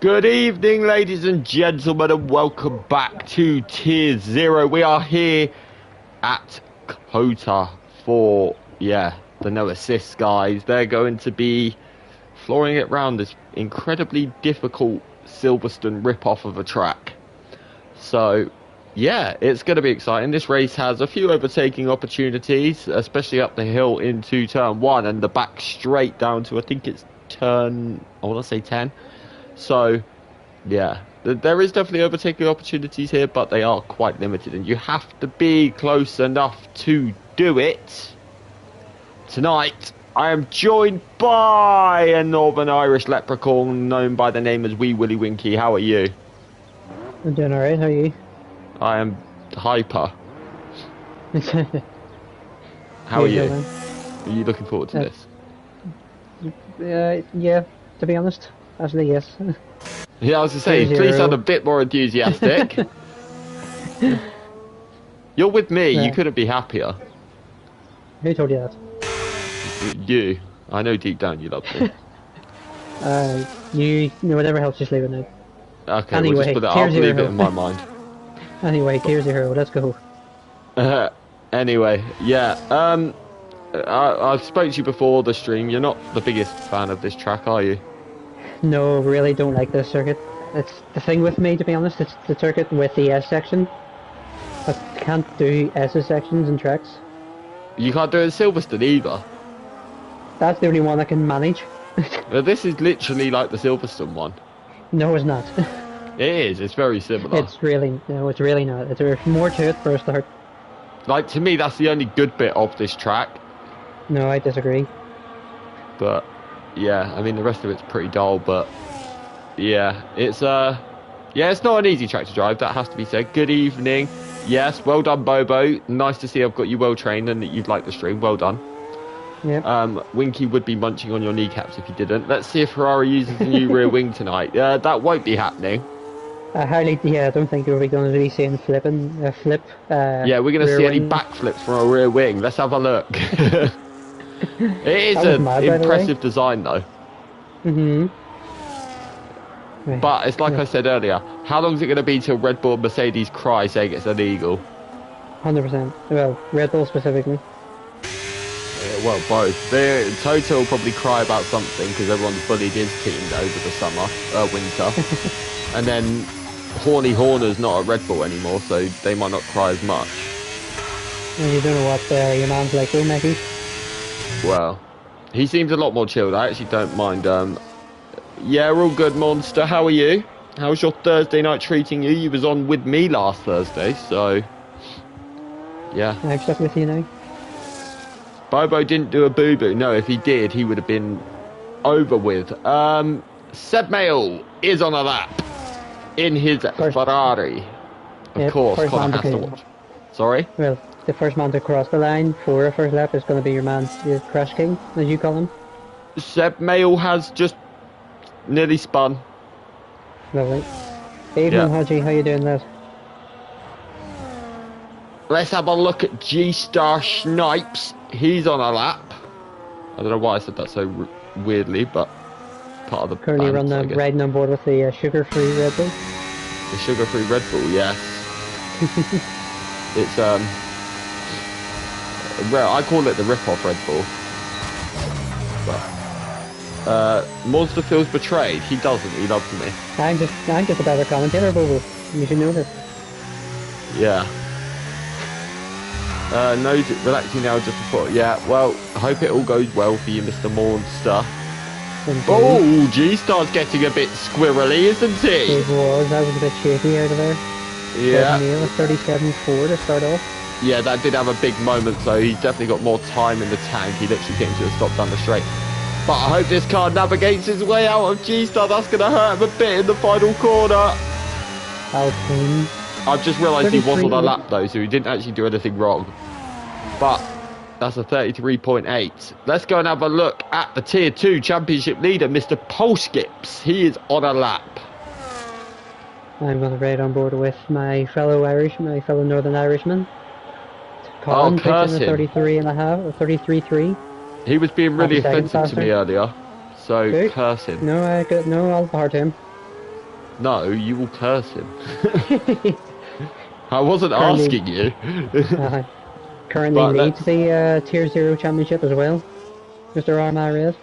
Good evening, ladies and gentlemen, and welcome back to Tier 0. We are here at COTA for, the no assists guys. They're going to be flooring it round this incredibly difficult Silverstone rip-off of a track. So, yeah, it's going to be exciting. This race has a few overtaking opportunities, especially up the hill into turn 1 and the back straight down to, I think it's turn, I want to say 10. So, yeah, there is definitely overtaking opportunities here, but they are quite limited, and you have to be close enough to do it. Tonight, I am joined by a Northern Irish leprechaun known by the name as Wee Willie Winky. How are you? I'm doing alright, how are you? I am hyper. How are you? Are you looking forward to this? Yeah, to be honest. Actually, yes. Yeah, I was going to say, please sound a bit more enthusiastic. You're with me, you couldn't be happier. Who told you that? You. I know deep down you love me. Whatever helps you sleep at night. Okay, anyway, we'll just put that, I'll leave it in my mind. Anyway, here's your hero, let's go. Anyway, yeah, I've spoke to you before the stream. You're not the biggest fan of this track, are you? No, really don't like this circuit. It's the thing with me, to be honest, it's the circuit with the S section. I can't do S sections and tracks. You can't do it in Silverstone either. That's the only one I can manage. This is literally like the Silverstone one. No, it's not. It is, it's very similar. It's really not. There's more to it for a start. Like, to me, that's the only good bit of this track. No, I disagree. But, yeah, I mean, the rest of it's pretty dull, but, yeah, it's not an easy track to drive, that has to be said. Good evening. Yes, well done, Bobo. Nice to see I've got you well trained and that you'd like the stream. Well done. Yep. Winky would be munching on your kneecaps if you didn't. Let's see if Ferrari uses the new rear wing tonight. That won't be happening. I don't think we're going to be seeing flip. Yeah, we're going to see any backflips from a rear wing. Let's have a look. It is an impressive design, though. But it's like I said earlier, how long is it going to be till Red Bull and Mercedes cry saying it's illegal? 100%. Well, Red Bull specifically. Yeah, well, both. Toto will probably cry about something because everyone's bullied his team over the winter. And then Horny Horner's not at Red Bull anymore, so they might not cry as much. And you don't know what your man's like, though, Maggie? Well, he seems a lot more chilled. I actually don't mind. Yeah, we're all good, Monster. How are you? How's your Thursday night treating you? You was on with me last Thursday, so... Yeah. I'm stuck with you now. Bobo didn't do a boo-boo. No, if he did, he would have been over with. Seb Mail is on a lap in his Ferrari. Of course, Connor has to watch. Sorry? Well, the first man to cross the line for a first lap is going to be your man, the Crash King, as you call him. Seb Mail has just nearly spun. Lovely. Evening, Hodgie, how you doing, lad? Let's have a look at G-Star Snipes. He's on a lap. I don't know why I said that so weirdly, but part of the currently riding on board with the sugar-free Red Bull. The sugar-free Red Bull, yes. It's well, I call it the rip-off Red Bull. But Monster feels betrayed. He doesn't. He loves me. I'm just a better commentator, Bobo. You should know this. Yeah. No, relaxing now just before. Yeah, well, I hope it all goes well for you, Mr. Monster. Oh, G-Star's getting a bit squirrely, isn't he? It was. That was a bit shaky out of there. Yeah. A 37.4 to start off. Yeah, that did have a big moment, so he's definitely got more time in the tank. He literally came to a stop down the straight. But I hope this car navigates his way out of G-Star. That's going to hurt him a bit in the final corner. Alpine. I've just realised he was on a lap though, so he didn't actually do anything wrong. But that's a 33.8. Let's go and have a look at the Tier 2 Championship leader, Mr. Polskips. He is on a lap. I'm going to ride on board with my fellow Northern Irishman. Colin, curse him. 33.5 or 33.3. He was being really offensive to me earlier, so curse him. No, all the hard to him. No, you will curse him. I wasn't Currently- asking you. Currently But leads let's- the Tier 0 championship as well. Mr. Arma is.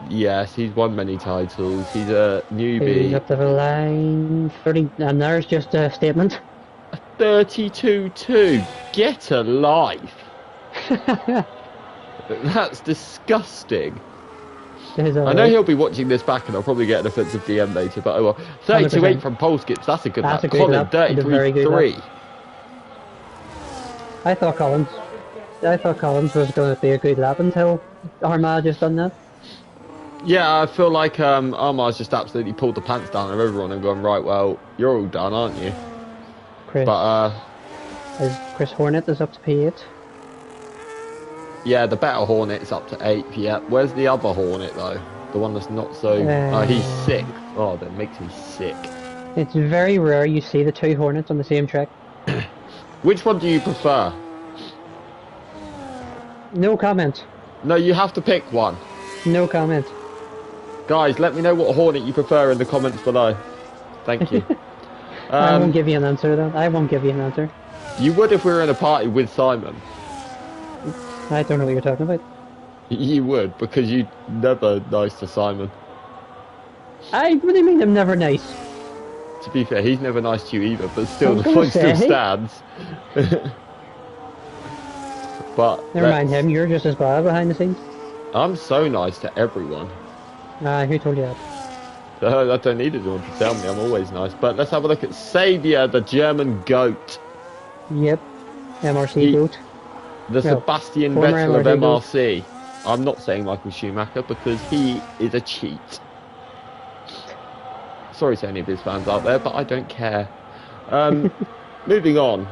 Yes, he's won many titles. He's a He's newbie. up to the line. 30, and there's just a statement. 32-2. Get a life. That's disgusting. I know he'll be watching this back and I'll probably get an offensive DM later, but oh well. 32-8 from pole skips, that's a good That's lap. a good Colin, lap. That's a very good 33-3. lap. I thought Collins was going to be a good lap until Armagh just done that. Yeah, I feel like Armar's just absolutely pulled the pants down of everyone and gone, right, well, you're all done, aren't you? Chris, But, Chris Hornet is up to P8. yeah, the better Hornet's up to 8th, yeah. Where's the other Hornet, though? The one that's not so... oh, he's sick. Oh, that makes me sick. It's very rare you see the two Hornets on the same track. Which one do you prefer? No comment. No, you have to pick one. No comment. Guys, let me know what Hornet you prefer in the comments below. Thank you. I won't give you an answer though. I won't give you an answer. You would if we were in a party with Simon. I don't know what you're talking about. You would, because you're never nice to Simon. What do you mean I'm never nice? To be fair, he's never nice to you either, but still, the gonna point still say. stands. But Never mind him, you're just as bad behind the scenes. I'm so nice to everyone. Who told you that? I don't need anyone to tell me, I'm always nice. But let's have a look at Xavier, the German goat. Yep. MRC He- goat. The No, Sebastian former Vettel of MRC goat. MRC. I'm not saying Michael Schumacher because he is a cheat. Sorry to any of his fans out there, but I don't care. Moving on.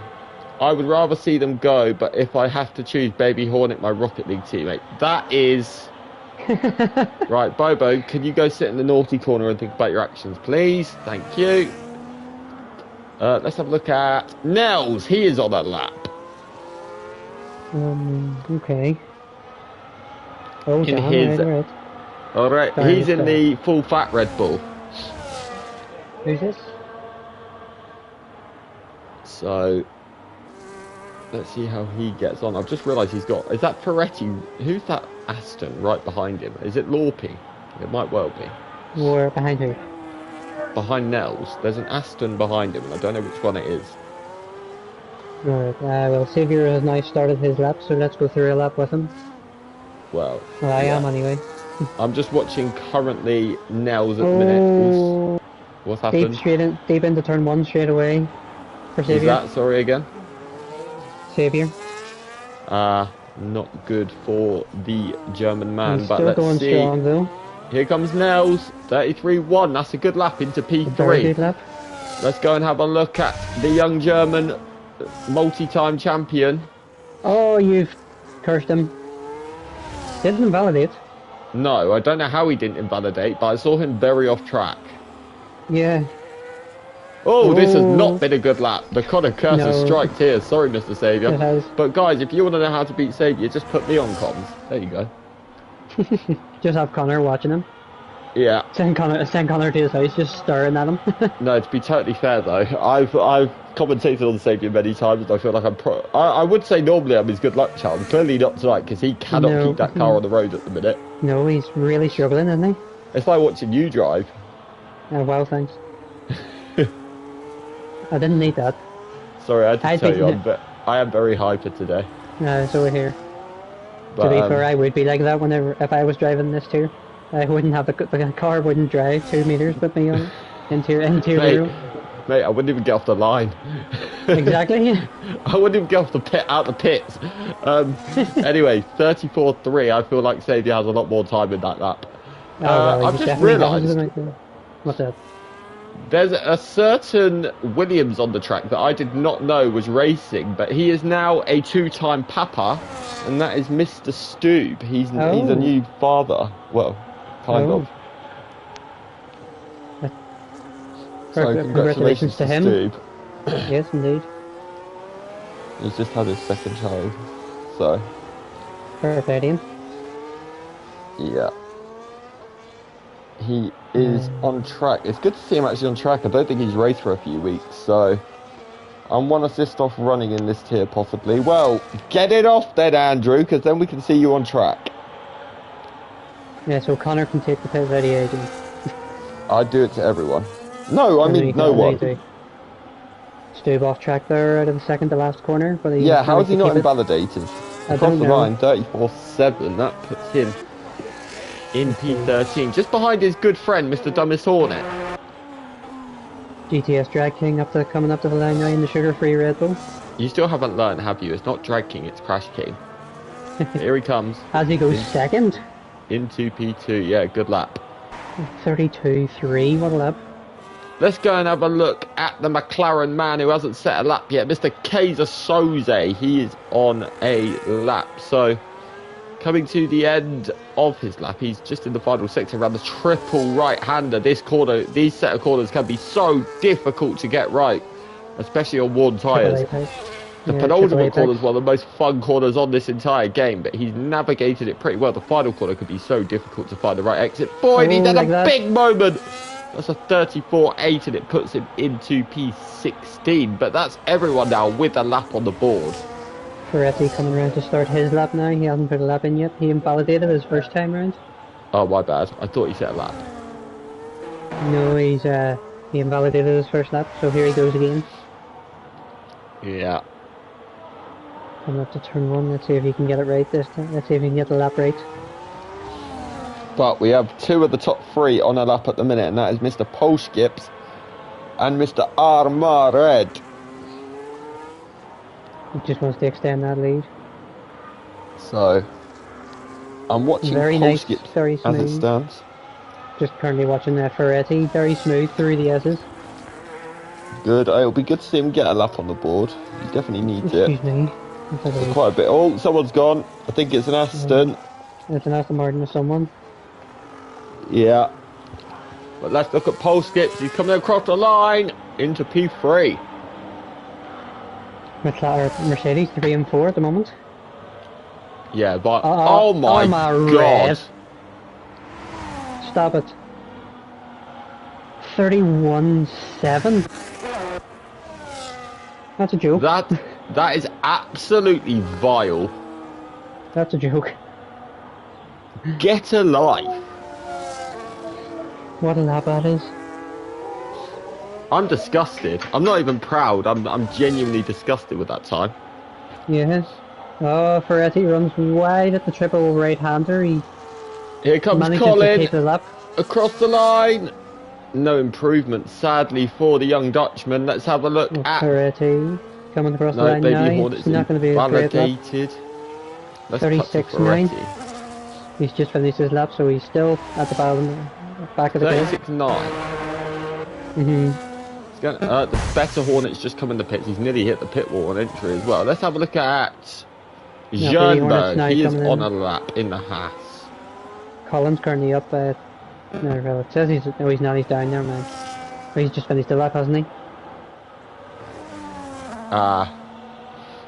I would rather see them go, but if I have to choose Baby Hornet, my Rocket League teammate, that is... Right, Bobo, can you go sit in the naughty corner and think about your actions, please? Thank you. Let's have a look at Nels. He is on a lap. Okay. Oh, In damn, his- right. Alright, Sorry, he's in sorry. the full fat Red Bull. Who's this? So, let's see how he gets on. I've just realised he's got... Is that Ferretti? Who's that Aston right behind him? Is it Lorpy? It might well be. Or behind who? Behind Nels. There's an Aston behind him, and I don't know which one it is. Alright, well, Xavier has now started his lap, so let's go through a lap with him. Well, Well, I yeah. am anyway. I'm just watching currently Nels at the minute. Oops. Oh, What's happened? deep into turn 1 straight away for Is Xavier. that, sorry again? Xavier. Not good for the German man, He's but still let's going see. strong though. Here comes Nels, 33-1. That's a good lap into Very P3. good lap. Let's go and have a look at the young German multi-time champion. Oh, you've cursed him. Didn't invalidate. No, I don't know how he didn't invalidate, but I saw him very off track. Yeah. Oh, this has Oh. not been a good lap. The Connor curse has No. striked here. Sorry, Mr. Saviour. It has. But guys, if you want to know how to beat Saviour, just put me on comms. There you go. Just have Connor watching him. Yeah. Send Connor to his house, just staring at him. No, to be totally fair though, I've commentated on Saviour many times, and I feel like I would say normally I'm his good luck charm. Clearly not tonight, because he cannot No. keep that car on the road at the minute. No, he's really struggling, isn't he? It's like watching you drive. Wow, thanks. I didn't need that. Sorry, I had to I tell think you, I am very hyper today. No, it's over here. But, To be fair, I would be like that whenever if I was driving this tier. I wouldn't have the car wouldn't drive 2 meters with me on it. Into mate, mate, I wouldn't even get off the line. Exactly. I wouldn't even get off the pit out the pits. Anyway, 34-3. I feel like Saviour has a lot more time in that lap. Well, I've he just definitely realised does. What's that? there's a certain Williams on the track that I did not know was racing, but he is now a 2-time papa, and that is Mr. Stoob. He's a new father. Well, kind of. So Congratulations to him. Stoob. Yes, indeed. He's just had his second child. So, Fair play to him. yeah. he is on track. It's good to see him actually on track. I don't think he's raced for a few weeks, so I'm one assist off running in this tier possibly. Well, get it off then, Andrew, because then we can see you on track. Yeah, so Connor can take the pit ready agent. I'd do it to everyone. No, I mean no one. Stube off track there out of the second to last corner. But Yeah, how is he not invalidated? Across the line, 34.7. That puts him in P13, just behind his good friend, Mr. Dumbest Hornet. GTS Drag King coming up to the line now in the sugar-free Red Bull. You still haven't learned, have you? It's not Drag King, it's Crash King. Here he comes. As he goes second. Into P2, yeah, good lap. 32.3, what a lap. Let's go and have a look at the McLaren man who hasn't set a lap yet, Mr. Kaiser Soze. He is on a lap, so coming to the end of his lap, he's just in the final sector around the triple right-hander. This corner, these set of corners can be so difficult to get right, especially on worn tyres. The penultimate corner is one of the most fun corners on this entire game, but he's navigated it pretty well. The final corner could be so difficult to find the right exit. Boy, he did a big moment! That's a 34.8 and it puts him into P16. But that's everyone now with a lap on the board. Ferretti coming around to start his lap now. He hasn't put a lap in yet. He invalidated his first time round. Oh, my bad. I thought he set a lap. No, he invalidated his first lap, so here he goes again. Yeah. Coming up to turn one. Let's see if he can get it right this time. Let's see if he can get the lap right. But we have two of the top three on a lap at the minute, and that is Mr. Polskips and Mr. Armared. He just wants to extend that lead. So, I'm watching Polskips very smooth. as it stands. Just currently watching Ferretti, very smooth through the S's. Good, it'll be good to see him get a lap on the board. He definitely needs it. Excuse me. Quite a bit. Oh, someone's gone. I think it's an Aston. It's an Aston Martin or someone. Yeah. But let's look at Polskips. He's coming across the line into P3. Mercedes 3 and 4 at the moment. Yeah, but oh my god! Stop it. 31.7. That's a joke. That is absolutely vile. That's a joke. Get a life. What a lap that is. I'm disgusted. I'm not even proud. I'm genuinely disgusted with that time. Yes. Oh, Ferretti runs wide at the triple right-hander. Here comes Colin. Across the line. No improvement, sadly, for the young Dutchman. Let's have a look at Ferretti coming across the line now. It's not going to be a great lap. 36.9. He's just finished his lap, so he's still at the back of the pit. 36.9. The better Hornet's just come in the pits. He's nearly hit the pit wall on entry as well. Let's have a look at Jernberg. He is on a lap in the Haas. Colin's currently up. No, it says he's not. He's down there, man. He's just finished the lap, hasn't he?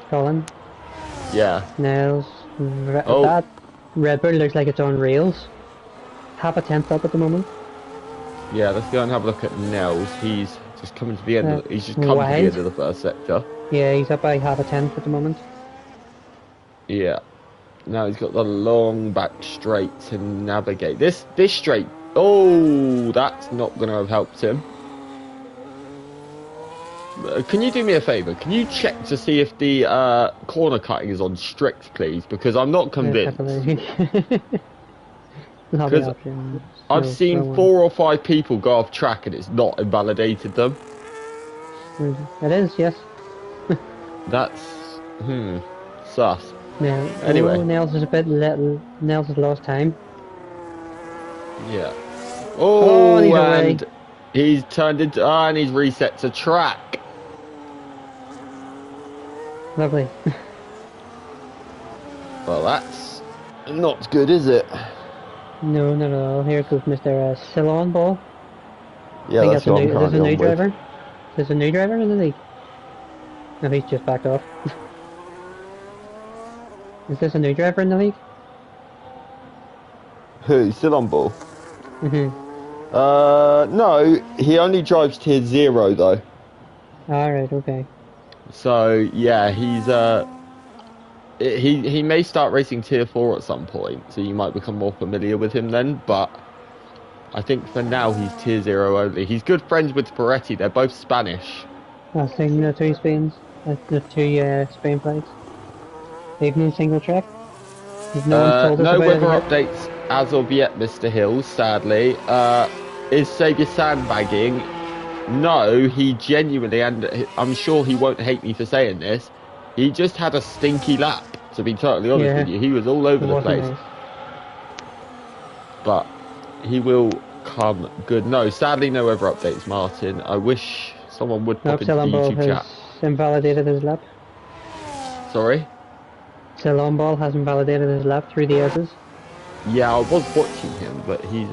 Colin. Yeah. Nels. That Red Bull looks like it's on rails. Half a tenth up at the moment. Yeah, let's go and have a look at Nels. He's just coming to the end. He's just come to the end of the first sector. Yeah, he's up by half a tenth at the moment. Yeah. Now he's got the long back straight to navigate. This straight. Oh, that's not going to have helped him. Can you do me a favour? Can you check to see if the corner cutting is on strict, please? Because I'm not convinced. Because I've seen 4 or 5 people go off track and it's not invalidated them. It is, yes. That's sus. Now, anyway, Nels is a bit little. Nels has lost time. Yeah. Oh, and he's turned into and he's reset to track. Lovely. Well, that's not good, is it? No, not at all. Here goes Mr. Ceylon Ball. Yeah, that's what I'm currently on with. There's a new driver in the league. No, he's just backed off. Is this a new driver in the league? Who? Still on ball? No, he only drives tier 0 though. Alright, okay. So yeah, he may start racing tier 4 at some point, so you might become more familiar with him then, but I think for now he's tier 0 only. He's good friends with Peretti, they're both Spanish. I was thinking the two Spains, the two Spain flights. Evening single track. No one's told us no about weather it yet. updates as of yet, Mr. Hills, sadly. Is Xavier sandbagging? No, he genuinely, and I'm sure he won't hate me for saying this, he just had a stinky lap, to be totally honest with you. He was all over the place. Nice. But he will come good. No, sadly no weather updates, Martin. I wish someone would pop into the YouTube chat. Has invalidated his lap. Sorry? Ceylon Ball has invalidated his lap through the S's. Yeah, I was watching him, but he's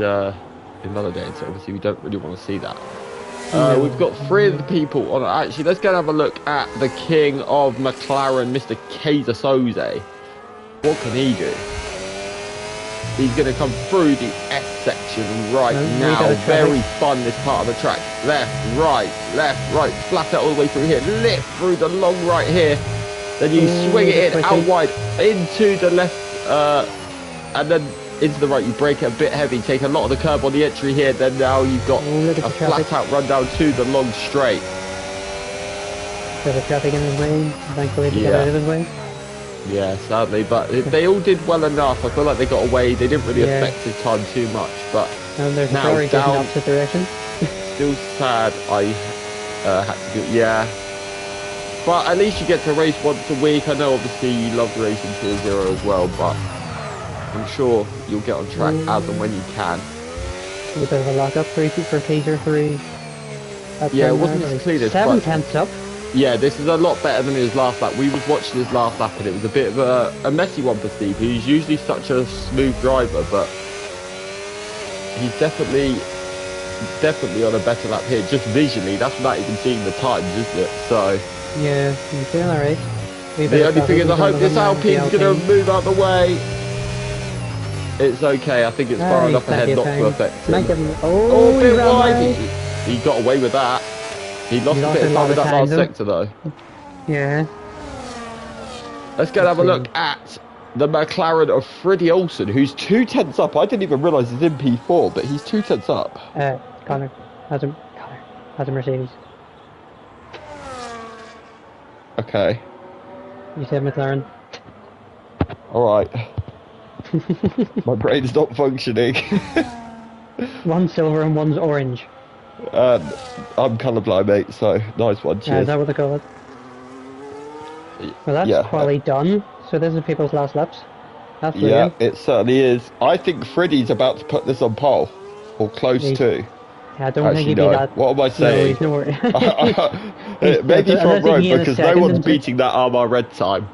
invalidated, so obviously we don't really want to see that. No. We've got 3 of the people on. Actually, let's go and have a look at the king of McLaren, Mr. Kaiser Soze. What can he do? He's going to come through the S section right now. Very fun, this part of the track. Left, right, flat out all the way through here. Lift through the long right here. Then you swing it in out wide into the left, and then into the right. You break it a bit heavy, take a lot of the curb on the entry here. Then now you've got a flat out run down to the long straight. Got the traffic in his way. Thankfully, to get out of his way. Yeah, sadly, but they all did well enough. I feel like they got away. They didn't really affect his time too much. But there's now a down in opposite direction. Still sad. I had to do. Yeah. But at least you get to race once a week. I know obviously you love racing tier 0 as well, but I'm sure you'll get on track as and when you can. A bit of a lock up for Kaiser 3. Yeah, it wasn't as clean as 7 tenths up. Yeah, this is a lot better than his last lap. We was watching his last lap and it was a bit of a messy one for Steve. He's usually such a smooth driver, but he's definitely on a better lap here. Just visually, that's without even seeing the times, isn't it? So yeah, he's feeling alright. The only thing is I hope this Alpine's going to move out the way. It's okay, I think it's far enough ahead not to affect him. Oh, bit wide. He got away with that. He lost a bit of time in that last sector though. Yeah. Let's go and have a look at the McLaren of Freddie Olsen, who's 2 tenths up. I didn't even realise he's in P4, but he's 2 tenths up. Connor has a Mercedes. Okay. You said McLaren. Alright. My brain's not functioning. One's silver and one's orange. I'm colourblind, mate, so nice one, cheers. Is that what they call it? Well, that's quality done. So this is people's last laps. That's brilliant. Yeah, it certainly is. I think Freddie's about to put this on pole, or close to. I don't think he'd be that. What am I saying? No, he's maybe front row, because no one's beating that Armour Red time.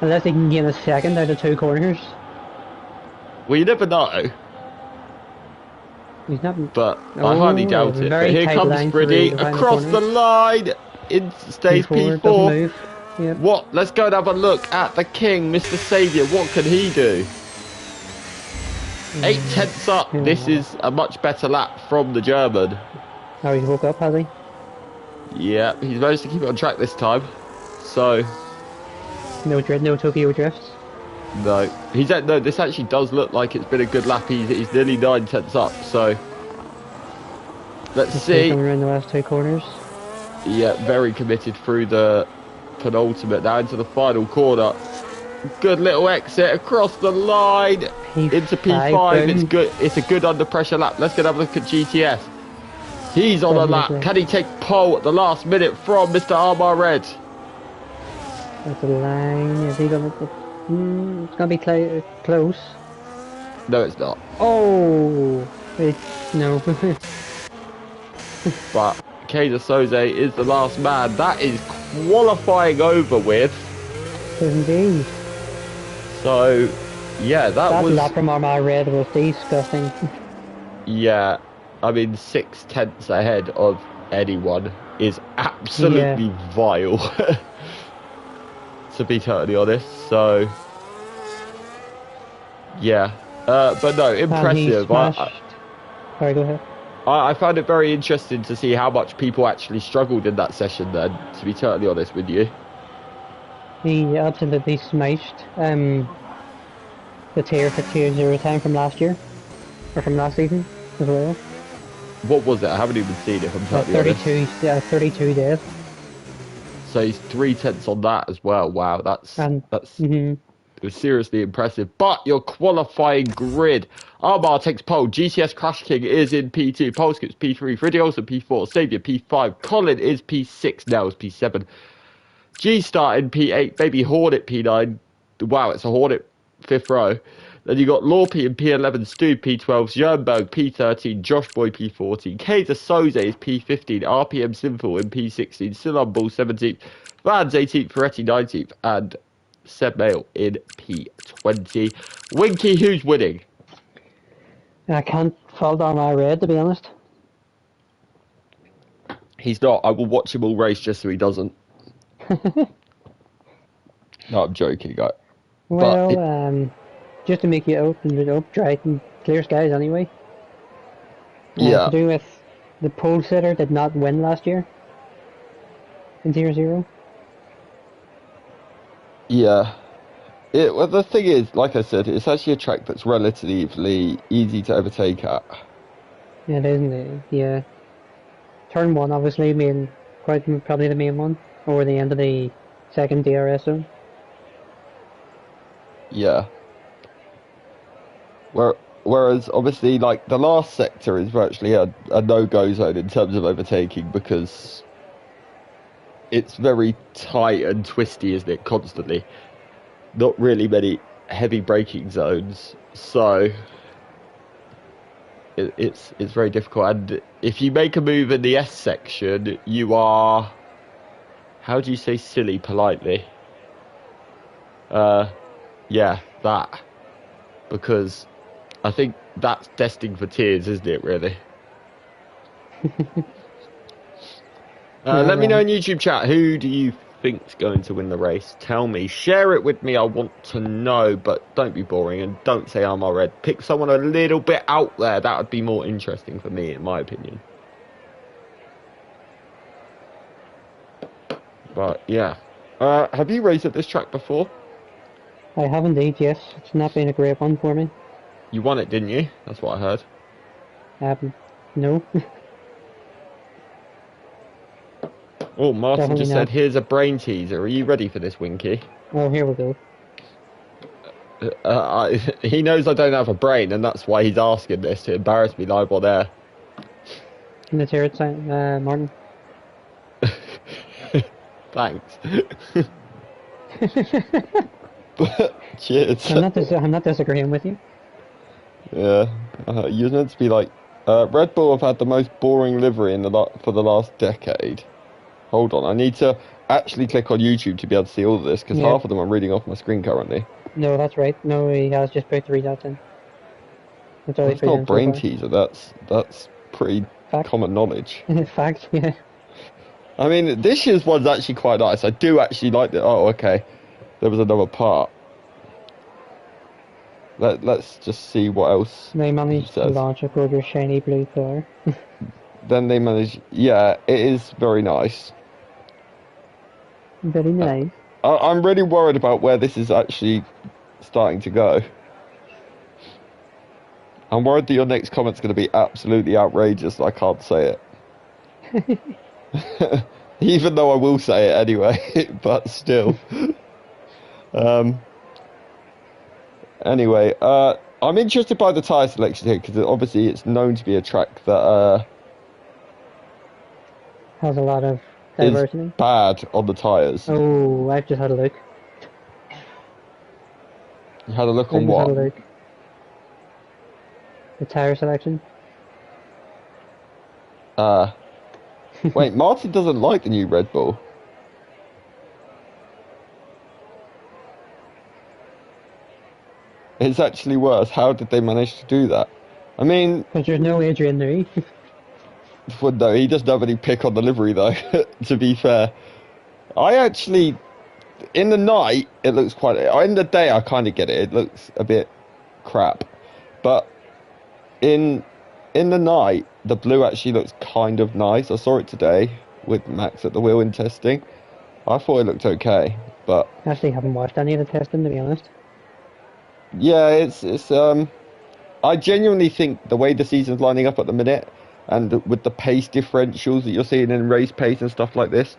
Unless he can gain a second out of 2 corners. Well, you never know. He's not. But I highly doubt it. But here comes Freddie across the line. It stays P4. Yep. What? Let's go and have a look at the king, Mr. Saviour. What can he do? 8 tenths up. This is a much better lap from the German. Oh, he's woke up, has he? Yeah, he's managed to keep it on track this time. So no Tokyo drifts. No, no. This actually does look like it's been a good lap. He's nearly 9 tenths up. So let's see. Coming around the last 2 corners. Yeah, very committed through the penultimate now into the final corner. Good little exit across the line into P5. It's good. It's a good under pressure lap. Let's go and have a look at GTS. He's on a lap. Can he take pole at the last minute from Mr. Armour Red? That's the line. Is he gonna? It's gonna be close. No, it's not. Oh, no. But Kaiser Soze is the last man. That is qualifying over with. Indeed. So, yeah, that was... That lap from Armour Red was disgusting. Yeah, I mean, 6 tenths ahead of anyone is absolutely vile. To be totally honest, so... Yeah, but no, impressive. Sorry, go ahead. I found it very interesting to see how much people actually struggled in that session then, to be totally honest with you. He absolutely smashed the tier 0 time from last year, or from last season as well. What was it? I haven't even seen it, if I'm totally honest. 32 days. So he's 3/10 on that as well. Wow, that's And it was seriously impressive. But your qualifying grid. Armar takes pole. GCS Crash King is in P2. Pole skips P3. Freddy Olsen P4. Saviour P5. Colin is P6. Nels P7. G Star in P8. Baby Hornet P9. Wow, it's a Hornet 5th row. Then you got Lorpy in P11, Stu P12, Jernberg P13, Josh Boy P14, Kaiser Soze is P15, RPM Sinful in P16, Silumbull 17th, Vans 18th, Ferretti 19th, and Seb Mail in P20. Winky, who's winning? I can't fault on my red, to be honest. He's not. I will watch him all race just so he doesn't. No, I'm joking, guy. Well, just to make you up, dry and clear skies anyway. Yeah. To do with the pole sitter did not win last year in Tier 0. Yeah. Well, the thing is, like I said, it's actually a track that's relatively easy to overtake at. Yeah, it isn't it? Yeah. Turn 1, obviously, probably the main one, or the end of the second DRS zone. Yeah. Whereas, obviously, like, the last sector is virtually a no-go zone in terms of overtaking because it's very tight and twisty, isn't it, constantly? Not really many heavy braking zones, so it's very difficult. And if you make a move in the S section, you are, how do you say silly politely? Yeah, that, because I think that's destined for tears, isn't it? Really. Let me know in YouTube chat, who do you think's going to win the race? Tell me, share it with me. I want to know, but don't be boring and don't say I'm all red. Pick someone a little bit out there. That would be more interesting for me, in my opinion. But yeah, have you raced at this track before? I have indeed, yes. It's not been a great one for me. You won it, didn't you? That's what I heard. No. Oh, Martin Definitely just not. said, here's a brain teaser. Are you ready for this, Winky? Oh, here we go. He knows I don't have a brain, and that's why he's asking this, to embarrass me live on air. Let's hear it, Martin. Thanks. Cheers. I'm not disagreeing with you. Yeah, you're meant to be like, Red Bull have had the most boring livery for the last decade. Hold on, I need to actually click on YouTube to be able to see all of this, because half of them are reading off my screen currently. No, that's right. No, he has just put 3 dots in. That's not brain teaser, that's pretty common knowledge. Fact, yeah. I mean, this year's one's actually quite nice. I do actually like it. Oh, okay. There was another part. Let's just see what else. They managed to launch a gorgeous shiny blue car. Then they managed. Yeah, it is very nice. Very nice. I'm really worried about where this is actually starting to go. I'm worried that your next comment's going to be absolutely outrageous. I can't say it. Even though I will say it anyway, but still. Anyway, I'm interested by the tyre selection here, because obviously it's known to be a track that has a lot of diversity. Is bad on the tyres. Oh, I've just had a look. You had a look on what? Had a look. The tyre selection. Wait, Martin doesn't like the new Red Bull. It's actually worse. How did they manage to do that? I mean... Because there's no Adrian Newey. Well, no, he doesn't have any pick on the livery, though, to be fair. I actually... In the night, it looks quite... In the day, I kind of get it. It looks a bit crap. But in in the night, the blue actually looks kind of nice. I saw it today with Max at the wheel in testing. I thought it looked okay, but I actually haven't watched any of the testing, to be honest. yeah, it's I genuinely think the way the season's lining up at the minute, and with the pace differentials that you're seeing in race pace and stuff like this,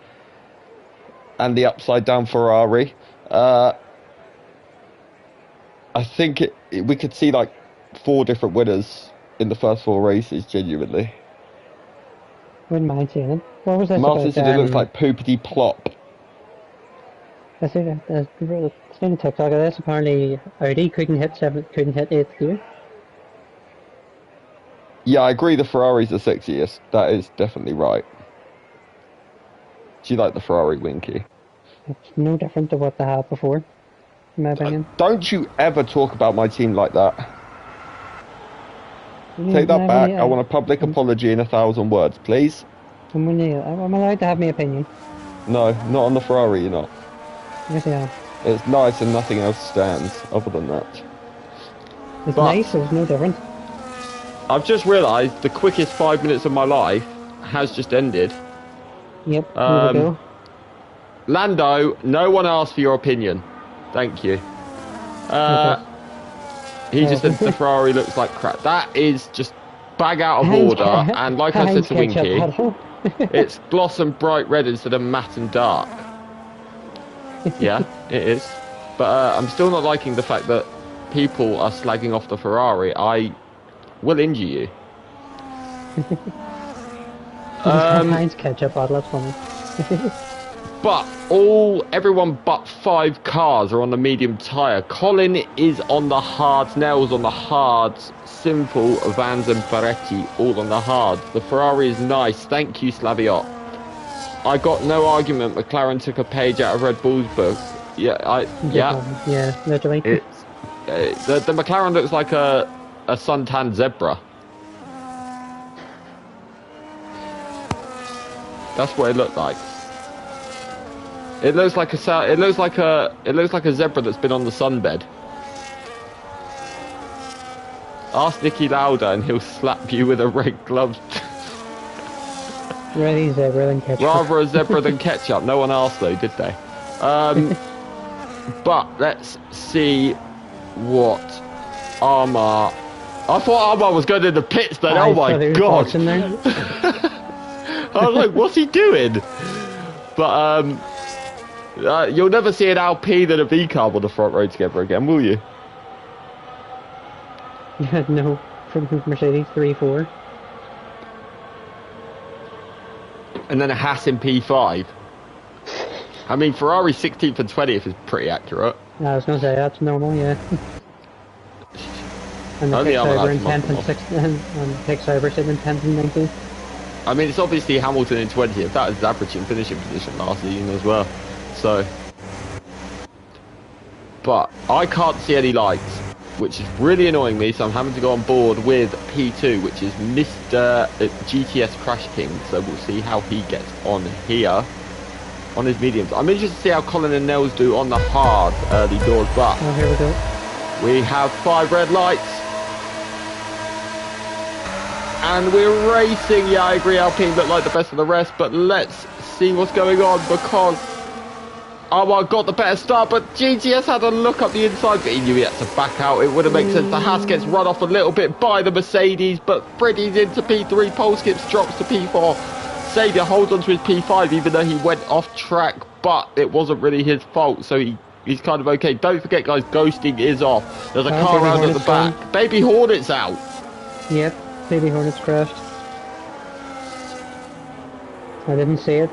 and the upside down Ferrari, I think we could see like 4 different winners in the first 4 races, genuinely. Wouldn't mind seeing it. What was this Martin about? said it looks like poopity plop. I see that seen a TikTok of this. Apparently, Audi couldn't hit 8th gear. Yeah, I agree the Ferrari's the sexiest. That is definitely right. Do you like the Ferrari Winky? It's no different to what they had before, in my opinion. Don't you ever talk about my team like that. Take that back. I want a public apology in 1,000 words, please. I'm allowed to have my opinion. No, not on the Ferrari, you're not. Yes, I am. It's nice and nothing else stands other than that. It's But nice, so it's no different. I've just realised the quickest 5 minutes of my life has just ended. Yep, here we go. Lando, no one asked for your opinion. Thank you. Okay. He just said the Ferrari looks like crap. That is just bag out of order. And like I said to Winky, it's gloss and bright red instead of matte and dark. Yeah, it is. But I'm still not liking the fact that people are slagging off the Ferrari. I will injure you. Heinz ketchup bottle, that's funny. But everyone but 5 cars are on the medium tyre. Colin is on the hards, Nels on the hards, Simple, Vans and Ferretti all on the hards. The Ferrari is nice, thank you Slaviot. I got no argument, McLaren took a page out of Red Bull's book. Yeah, Yeah, literally. The McLaren looks like a suntan zebra. That's what it looked like. It looks like a zebra that's been on the sunbed. Ask Nicky Lauda and he'll slap you with a red glove. Rather zebra than ketchup. Rather a zebra than ketchup. No one asked though, did they? But let's see what Armar. I thought Armar was going to the pits then. Oh my god! I was like, what's he doing? But you'll never see an Alpine and a V-carb on the front row together again, will you? Yeah, no, from Mercedes 3-4. And then a Haas in P5. I mean, Ferrari 16th and 20th is pretty accurate. I was going to say, that's normal, yeah. And the Pixover in 10th and 6th, and Pixover sitting in 10th and 19th. I mean, it's obviously Hamilton in 20th. That was his average in finishing position last season as well. So, but I can't see any lights, which is really annoying me. So I'm having to go on board with P2, which is Mr. GTS Crash King. So we'll see how he gets on here on his mediums. I'm interested to see how Colin and Nels do on the hard early doors. But here we go. We have 5 red lights. And we're racing. Yeah, I agree, Alpine look like the best of the rest, but let's see what's going on because Armar got the better start, but GTS had a look up the inside, but he knew he had to back out. It would have made sense. The Haas gets run off a little bit by the Mercedes, but Freddie's into P3, pole skips, drops to P4. Xavier holds on to his P5 even though he went off track, but it wasn't really his fault, so he's kind of okay. Don't forget, guys, ghosting is off. There's a car around at the back. Baby Hornet's out. Yep. Baby Hornets crashed. I didn't see it,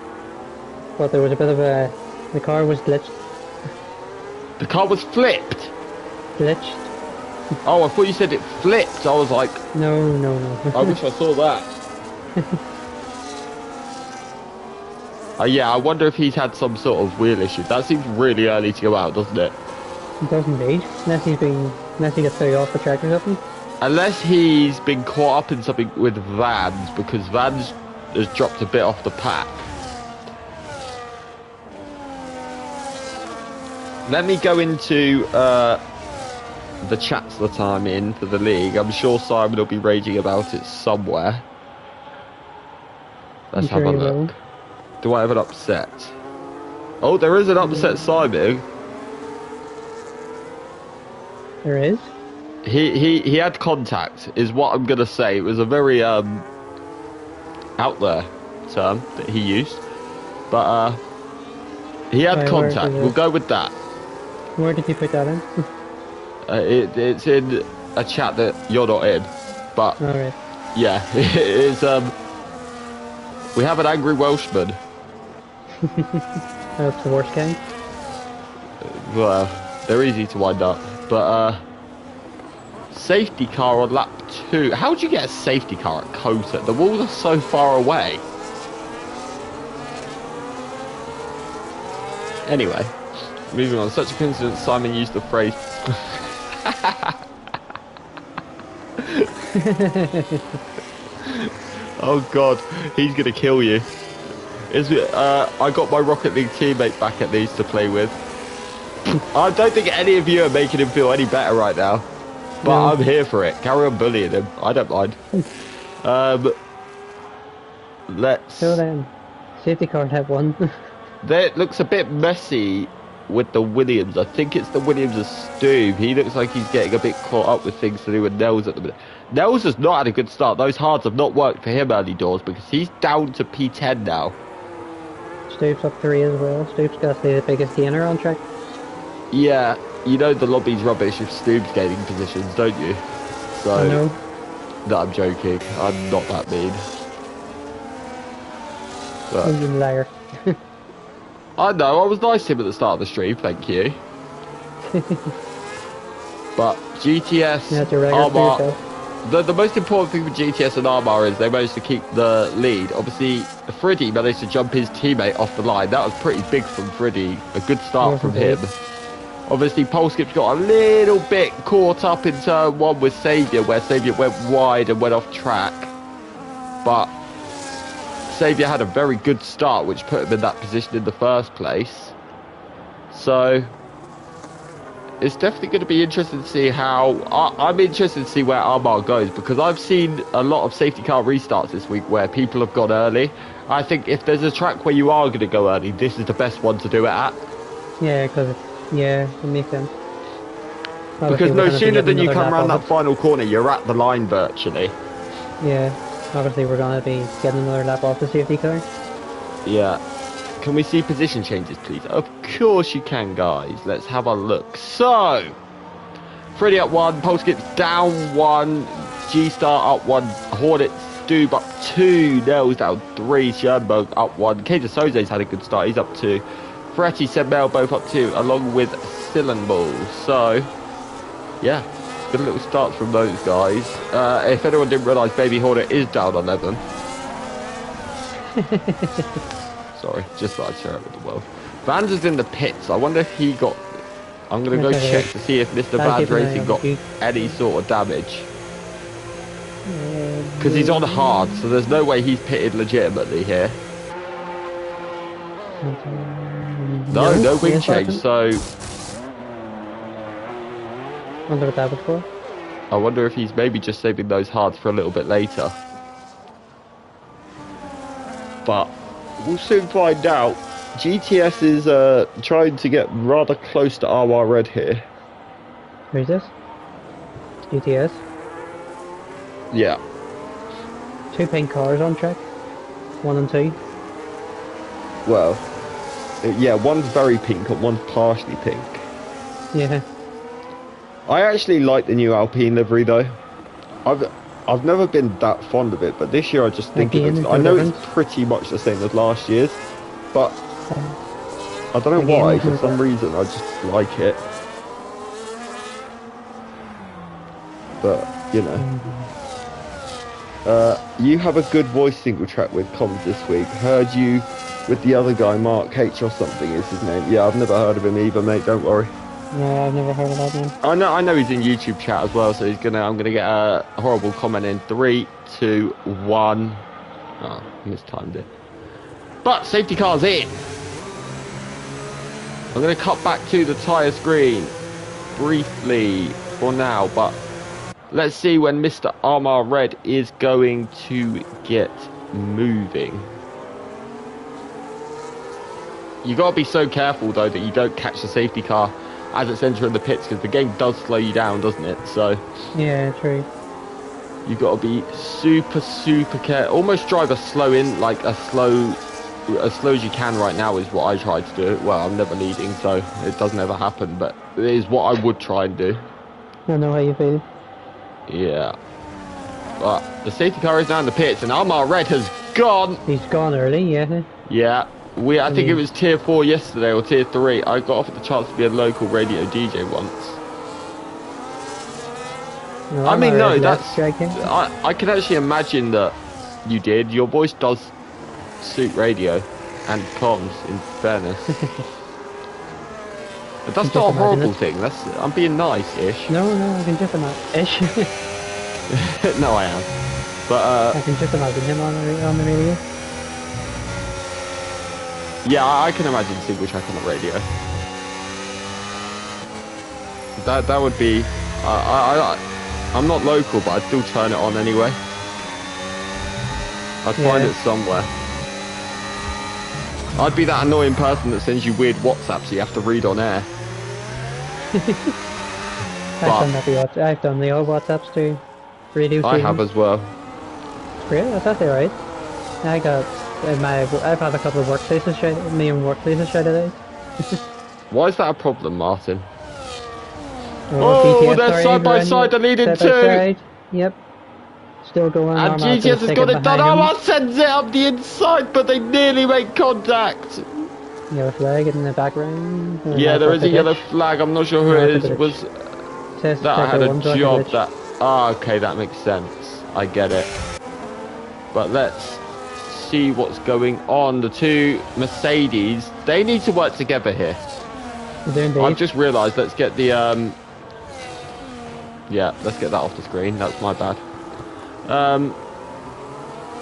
but there was a bit of a... The car was glitched. The car was flipped? Glitched. Oh, I thought you said it flipped. I was like... No. I wish I saw that. Yeah, I wonder if he's had some sort of wheel issue. That seems really early to go out, doesn't it? It doesn't indeed. Unless he gets thrown off the track or something. Unless he's been caught up in something with Vans, because Vans has dropped a bit off the pack. Let me go into the chats that I'm in for the league. I'm sure Simon will be raging about it somewhere. Let's have a look. Do I have an upset? Oh, there is an upset, Simon. There is? He had contact, is what I'm gonna say. It was a very out there term that he used, but he had contact. We'll go with that. Where did you put that in? It's in a chat that you're not in, but Alright. yeah, it is. We have an angry Welshman. That's the worst kind. Well, they're easy to wind up, but safety car on lap 2. How would you get a safety car at COTA? The walls are so far away. Anyway, moving on. Such a coincidence, Simon used the phrase. Oh god, he's gonna kill you. I got my Rocket League teammate back at least to play with. I don't think any of you are making him feel any better right now. But no. I'm here for it. Carry on bullying him. I don't mind. Let's... So then, safety car have one. It looks a bit messy with the Williams. I think it's the Williams' Stube. He looks like he's getting a bit caught up with things to do with Nels at the minute. Nels has not had a good start. Those hards have not worked for him early doors because he's down to P10 now. Stube's up 3 as well. Stube's got to be the biggest gainer on track. Yeah, you know the lobby's rubbish if Stube's gaining positions, don't you? So, I know. No, I'm joking. I'm not that mean. But, you liar. I know, I was nice to him at the start of the stream, thank you. But GTS, Armar, the most important thing with GTS and Armar is they managed to keep the lead. Obviously, Freddy managed to jump his teammate off the line. That was pretty big from Freddy. A good start from him. Obviously, Polskip's got a little bit caught up in turn 1 with Saviour, where Saviour went wide and went off track. But Saviour had a very good start, which put him in that position in the first place. So it's definitely going to be interesting to see how... I'm interested to see where Armar goes, because I've seen a lot of safety car restarts this week where people have gone early. I think if there's a track where you are going to go early, this is the best one to do it at. Yeah, because it makes sense. Because no sooner than you come around that final corner, you're at the line virtually. Yeah, obviously we're going to be getting another lap off the safety car. Yeah. Can we see position changes, please? Of course you can, guys. Let's have a look. So, Freddy up 1, Polskip's down 1, G-Star up 1, Hornet, Stube up 2, Nels down 3, Schoenberg up 1, Kater Soze's had a good start, he's up 2, Ferretti, Sebel both up 2, along with Sillenball. So, yeah, good little starts from those guys. If anyone didn't realise, Baby Hornet is down 11. Sorry, just thought I'd share it with the world. Vans is in the pits. I wonder if he got... I'm going to go check to see if Mr. Vans Racing got any sort of damage. Because he's on hard, so there's no way he's pitted legitimately here. No wing change, so... I wonder what that was for. I wonder if he's maybe just saving those hards for a little bit later. But... we'll soon find out. GTS is trying to get rather close to RR Red here. Who's this? GTS? Yeah. 2 pink cars on track. 1 and 2. Well, yeah, one's very pink and one's partially pink. Yeah. I actually like the new Alpine livery though. I've never been that fond of it, but this year I just think it looks... I know it's pretty much the same as last year's, but I don't know why, for some reason I just like it. But, you know. You have a good voice single track with comms this week. Heard you with the other guy, Mark H or something is his name. Yeah, I've never heard of him either, mate, don't worry. No, I've never heard of that name. I know he's in YouTube chat as well, so I'm gonna get a horrible comment in 3, 2, 1. Oh, mistimed it. But safety car's in. I'm gonna cut back to the tyre screen briefly. for now, but let's see when Mr. Armor Red is going to get moving. You got to be so careful though that you don't catch the safety car as it's entering the pits, because the game does slow you down, doesn't it? So yeah, true. You got to be super careful. Almost drive a slow in, like as slow as you can right now is what I try to do. Well, I'm never leading, so it doesn't ever happen, but it is what I would try and do. I know how you feel. Yeah. But the safety car is now in the pits, and Armor Red has gone. He's gone early, yeah. Yeah. I think it was tier 4 yesterday, or tier 3. I got offered the chance to be a local radio DJ once. No, I mean, no, that's... striking. I can actually imagine that you did. Your voice does suit radio and comms, in fairness. But that's not a horrible thing. I'm being nice-ish. No, I can just imagine. Ish. No, I am. But I can just imagine him on the radio. Yeah, I can imagine single track on the radio. That would be. I'm not local, but I'd still turn it on anyway. I'd find it somewhere. I'd be that annoying person that sends you weird WhatsApps you have to read on air. I've done the old WhatsApps too. Radio I have as well. Really? That's actually right. I've had a couple of workplaces shouted out. Why is that a problem, Martin? BTS, they're side by side, they're leading two. Yep. Still going on. And GTS has got it done. Armor sends it up the inside, but they nearly make contact. Yellow flag in the background. Yeah, there is a yellow flag. I'm not sure who it is. Was that had a job that... Ah, okay, that makes sense. I get it. But let's see what's going on. The two Mercedes, they need to work together here. I've just realised. Let's get the yeah, let's get that off the screen. That's my bad.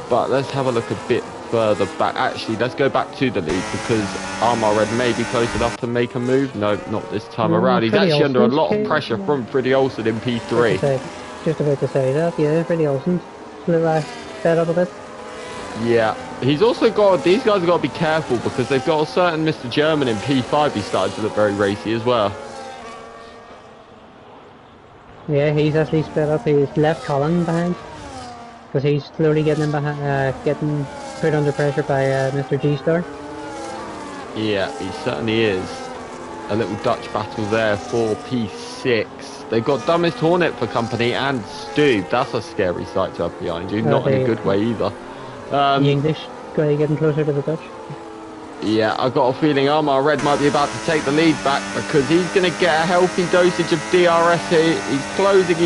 But let's have a look a bit further back. Actually, let's go back to the lead, because Armor Red may be close enough to make a move. No, not this time around. He's actually under a lot of pressure from Freddie Olsen in P3. Just about to say that. Yeah, Freddie Olsen sped up a bit. Yeah, he's also got, these guys have got to be careful, because they've got a certain Mr. German in P5. He's starting to look very racy as well. Yeah, he's actually sped up. He's left Colin behind, because he's slowly getting him behind, getting put under pressure by Mr. G-Star. Yeah, he certainly is. A little Dutch battle there for P6. They've got Dumbest Hornet for company and Stoob. That's a scary sight to have behind you. Not in a good way either. The English getting closer to the Dutch. Yeah, I've got a feeling Armor Red might be about to take the lead back, because he's going to get a healthy dosage of DRS here. He's closing.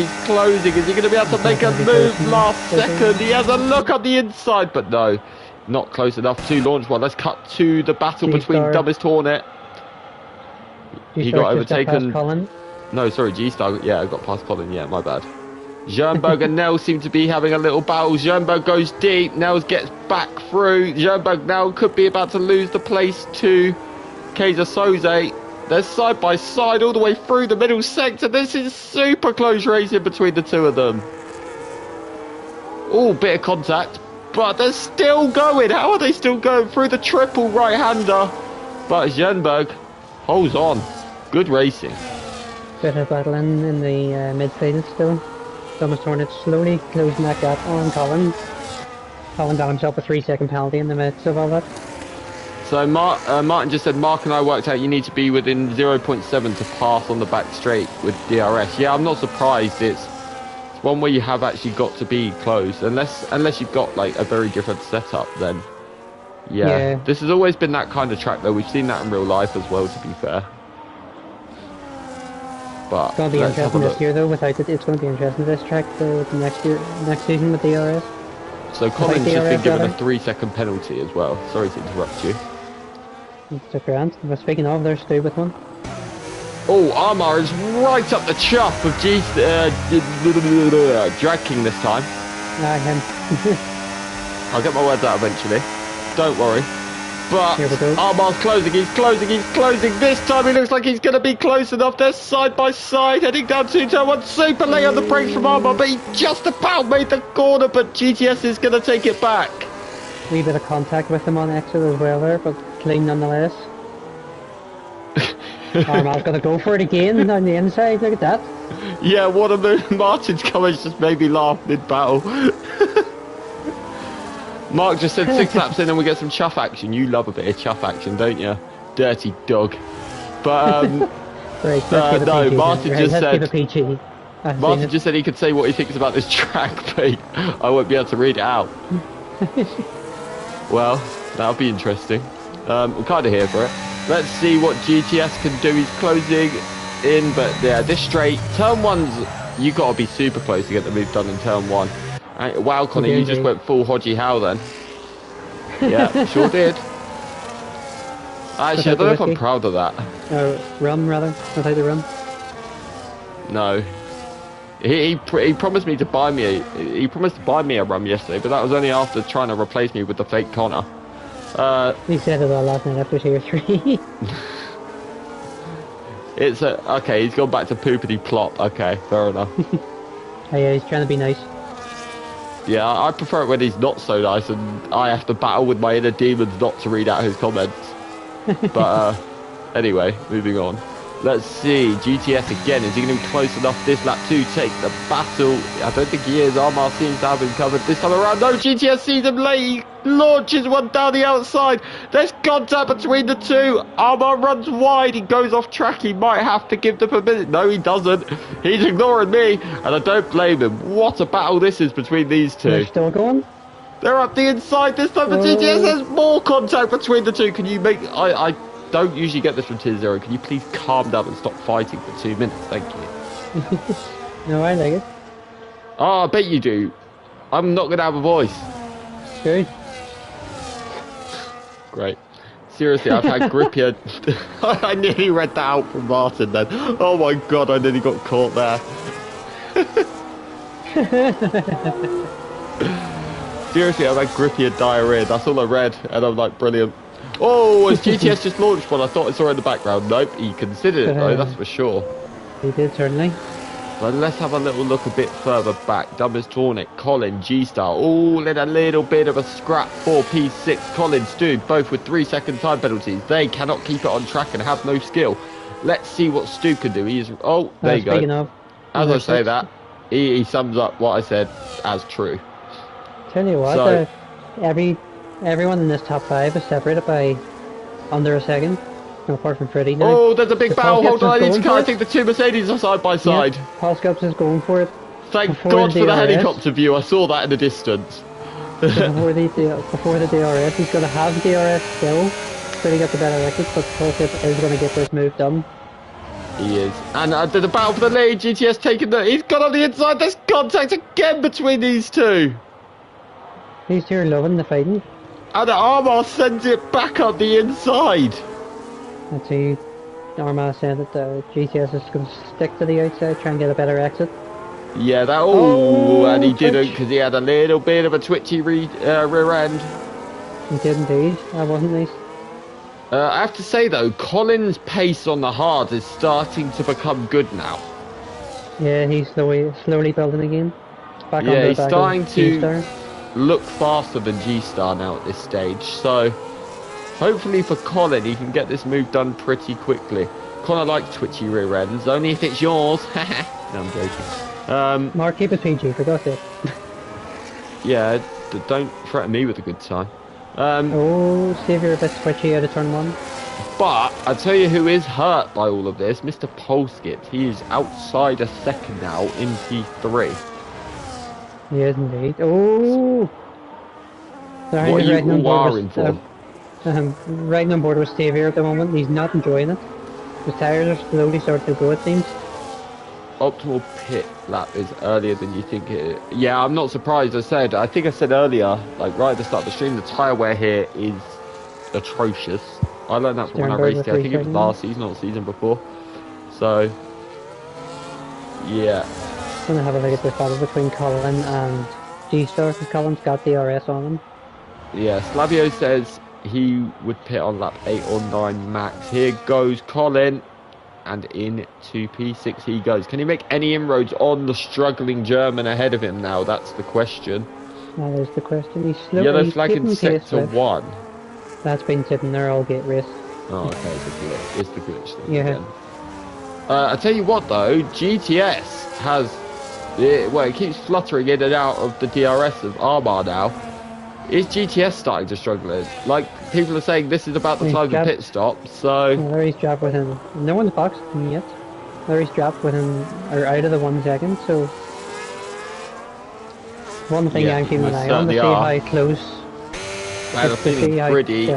Is he going to be able to make a move last second? He has a look on the inside, but no, not close enough to launch one. Let's cut to the battle between Dumbest Hornet. He got overtaken. No, sorry, G-Star. Yeah, I got past Colin. Yeah, my bad. Jernberg and Nels seem to be having a little battle. Jernberg goes deep. Nels gets back through. Jernberg now could be about to lose the place to Kaiser Soze. They're side by side all the way through the middle sector. This is super close racing between the two of them. Oh, bit of contact, but they're still going. How are they still going through the triple right-hander? But Jernberg holds on. Good racing. Bit of battling in the midfield still. Dumbest Hornet slowly closing that gap on Colin. Colin got himself a 3-second penalty in the midst of all that. So Martin just said, Mark and I worked out you need to be within 0.7 to pass on the back straight with DRS. Yeah, I'm not surprised. It's one where you have actually got to be close. Unless you've got like a very different setup, then yeah. This has always been that kind of track though. We've seen that in real life as well, to be fair. But it's going to be interesting this year though. Without it, it's going to be interesting this track though, next season with DRS. So Colin's just been given a 3-second penalty as well. Sorry to interrupt you. It's a grand. But speaking of, there's Stu with one. Oh, Armor is right up the chuff of Drag King this time. Him. I'll get my words out eventually. Don't worry. But Here we go. Armar's closing, he's closing, he's closing. This time he looks like he's going to be close enough. They're side by side, heading down to turn one. Super late on the brakes from Armar, but he just about made the corner. But GTS is going to take it back. Wee bit of contact with him on exit as well there, but clean nonetheless. Armar's going to go for it again on the inside. Look at that. Yeah, what a move. Martin's comments just made me laugh mid-battle. Mark just said 6 laps in and we get some chuff action. You love a bit of chuff action, don't you? Dirty dog. But, right, no, Martin just said... PG. Martin just said he could say what he thinks about this track, but I won't be able to read it out. Well, that'll be interesting. We're kind of here for it. Let's see what GTS can do. He's closing in, but yeah, this straight. Turn 1's, you got to be super close to get the move done in turn 1. Wow, Connor, you just went full Hodgie Howe then. Yeah, sure did. Actually, I don't know if I'm proud of that. Rum, rather. I'll take the rum. No. He promised me to buy me he promised to buy me a rum yesterday, but that was only after trying to replace me with the fake Connor. He said it all last night after tier 3. It's okay, he's gone back to poopity plop. Okay, fair enough. Oh yeah, he's trying to be nice. Yeah, I prefer it when he's not so nice and I have to battle with my inner demons not to read out his comments. But anyway, moving on. Let's see, GTS again, is he going to be close enough this lap to take the battle? I don't think he is. Armar seems to have him covered this time around. No, GTS sees him late. He launches one down the outside. There's contact between the two. Armar runs wide. He goes off track. He might have to give them a minute. No, he doesn't. He's ignoring me, and I don't blame him. What a battle this is between these two. They're still going? They're up the inside this time, but GTS has more contact between the two. Can you make... I don't usually get this from tier 0. Can you please calm down and stop fighting for 2 minutes? Thank you. No, I like it. Oh, I bet you do. I'm not going to have a voice. Good. Great. Seriously, I've had grippier... I nearly read that out from Martin then. Oh my god, I nearly got caught there. Seriously, I've had grippier diarrhea. That's all I read. And I'm like, brilliant. Oh, has GTS just launched one? I thought I saw in the background. Nope, he considered it though, that's for sure. He did, certainly. But let's have a little look a bit further back. Dumbest Tornik, Colin, G-Star, all in a little bit of a scrap for P6. Colin, Stu, both with 3-second time penalties. They cannot keep it on track and have no skill. Let's see what Stu can do. He's... Oh, there you go. As I say that, he sums up what I said as true. Tell you what, So, everyone in this top 5 is separated by under a second, apart from Freddie now. oh, there's a big battle. Hold on, I think it. the two Mercedes are side by side. Yep, Paul Scopes is going for it. Thank God for the helicopter view. I saw that in the distance. before the DRS, he's going to have DRS still. Freddie got the better exit, but Paul Scopes is going to get this move done. He is. And the battle for the lead. GTS taking the... He's got on the inside. There's contact again between these two. These two are loving the fighting. And Armar sends it back up the inside. Let's see. Armar said that GTS is going to stick to the outside, try and get a better exit. Yeah, that... Oh, and he didn't because he had a little bit of a twitchy rear end. He did indeed. That wasn't nice. I have to say, though, Colin's pace on the hard is starting to become good now. Yeah, he's slowly building again. Back yeah, he's starting to... G-Star. Look faster than G-Star now at this stage, so hopefully for Colin he can get this move done pretty quickly. Connor likes twitchy rear ends, only if it's yours. No, I'm joking. Mark, keep it PG, for God's sake. Yeah, don't threaten me with a good time. Oh, see if you're a bit twitchy out of turn 1. But I tell you who is hurt by all of this, Mr. Polskit. He is outside a second now in P3. Yes, indeed. Oh! What are you wiring for? Riding on board with Steve here at the moment. He's not enjoying it. His tyres are slowly starting to go, it seems. Optimal pit lap is earlier than you think it is. Yeah, I'm not surprised. I think I said earlier, like right at the start of the stream, the tyre wear here is atrocious. I learned that from when I raced here. I think it was last season or the season before. So, yeah. I'm going to have a look at this battle between Colin and G-Star, because Colin's got DRS on him. Yeah, Slavio says he would pit on lap 8 or 9 max. Here goes Colin, and into P6 he goes. Can he make any inroads on the struggling German ahead of him now? That's the question. That is the question. He's slow. Yellow flag in sector 1. That's been sitting there all gate race. Oh, okay, it's a glitch. It's the glitch thing Yeah. again. I tell you what though, GTS has, it keeps fluttering in and out of the DRS of Armar now. Is GTS starting to struggle? Like, people are saying this is about the time of the pit stop, so... Well, there he's dropped within... No one's boxed him yet. There he's dropped within... or out of the 1 second, so... One thing I'm keeping an eye on to see how close... Well, I'm feeling pretty...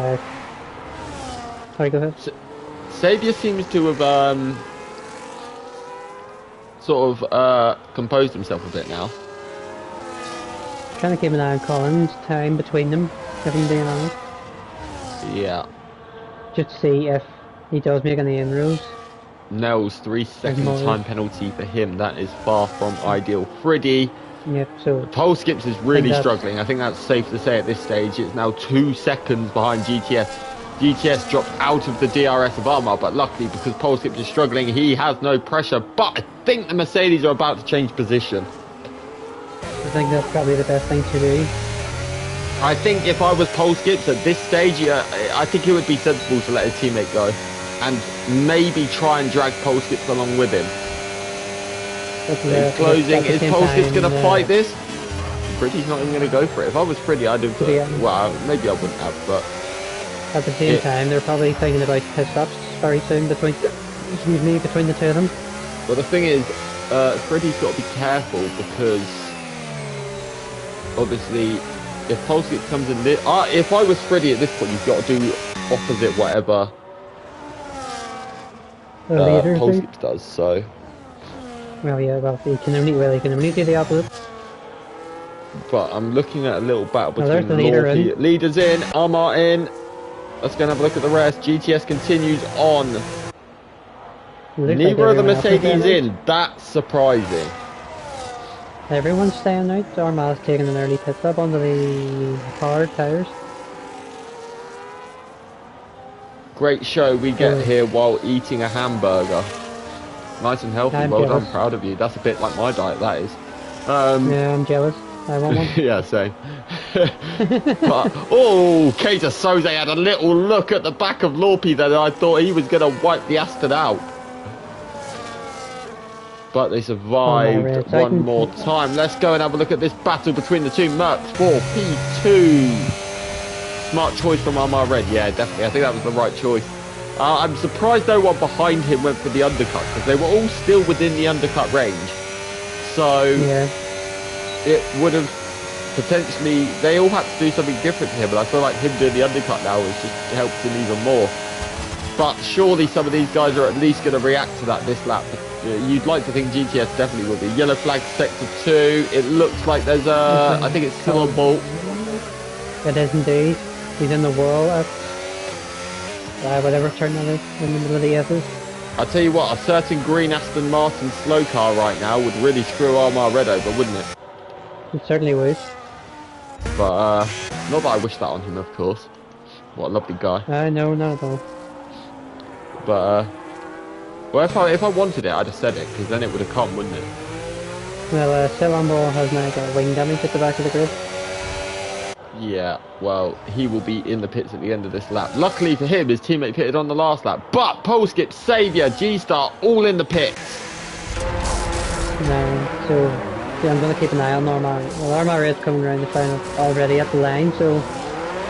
Sorry, go ahead. Xavier seems to have, sort of, composed himself a bit now. Trying to keep an eye on Colin's time between them, if I'm being honest. Yeah. Just to see if he does make any inroads. Nels, 3-second time penalty for him. That is far from ideal. Friddy. Yep, so... Pole skips is really struggling. I think that's safe to say at this stage. It's now 2 seconds behind GTS. GTS dropped out of the DRS of Armar, but luckily because pole skips is struggling, he has no pressure. But I think the Mercedes are about to change position. I think that's probably the best thing to do. I think if I was pole skips at this stage, I think it would be sensible to let his teammate go and maybe try and drag pole skips along with him. He's closing. Is pole skips going to fight this? Pretty's not even going to go for it. If I was Pretty, I'd have... well, maybe I wouldn't have, but... At the same time, they're probably thinking about pit stops very soon between the two of them. Well, the thing is, Freddy's got to be careful because obviously, if pole skip comes in this, if I was Freddy at this point, you've got to do opposite whatever pole skips does. So. Well, yeah, well, you can only do the opposite. But I'm looking at a little battle between the leader leaders in, Armar in. Let's go and have a look at the rest. GTS continues on. Neither of the Mercedes in. That's surprising. Everyone's staying out. Armar's taking an early pit stop onto the hard tyres. Great show we get here while eating a hamburger. Nice and healthy. Well done. Proud of you. That's a bit like my diet, that is. Yeah, I'm jealous. I want one. Yeah, same. But, COTA Soze had a little look at the back of Lorpy that I thought he was going to wipe the Aston out. But they survived one more time. Let's go and have a look at this battle between the two Mercs for P2. Smart choice from Armar Red. Yeah, definitely. I think that was the right choice. I'm surprised no one behind him went for the undercut because they were all still within the undercut range. So it would have potentially, they all had to do something different to him, but I feel like him doing the undercut now has just helped him even more. But surely some of these guys are at least going to react to that this lap. You'd like to think GTS definitely will be. Yellow flag sector 2. It looks like there's a, I think it's still on Bolt. It is indeed. He's in the wall at whatever turn that is in the middle of the S's. I'll tell you what, a certain green Aston Martin slow car right now would really screw Armar Red over, wouldn't it? It certainly would. But, not that I wish that on him, of course. What a lovely guy. No, not at all. But, well, if I wanted it, I'd have said it, because then it would have come, wouldn't it? Well, Silamball has now got wing damage at the back of the grid. Yeah, well, he will be in the pits at the end of this lap. Luckily for him, his teammate pitted on the last lap. But pole skip, Saviour, G-Star, all in the pits. No, so yeah, I'm going to keep an eye on Armar. Well, Armar is coming around the final already at the line, so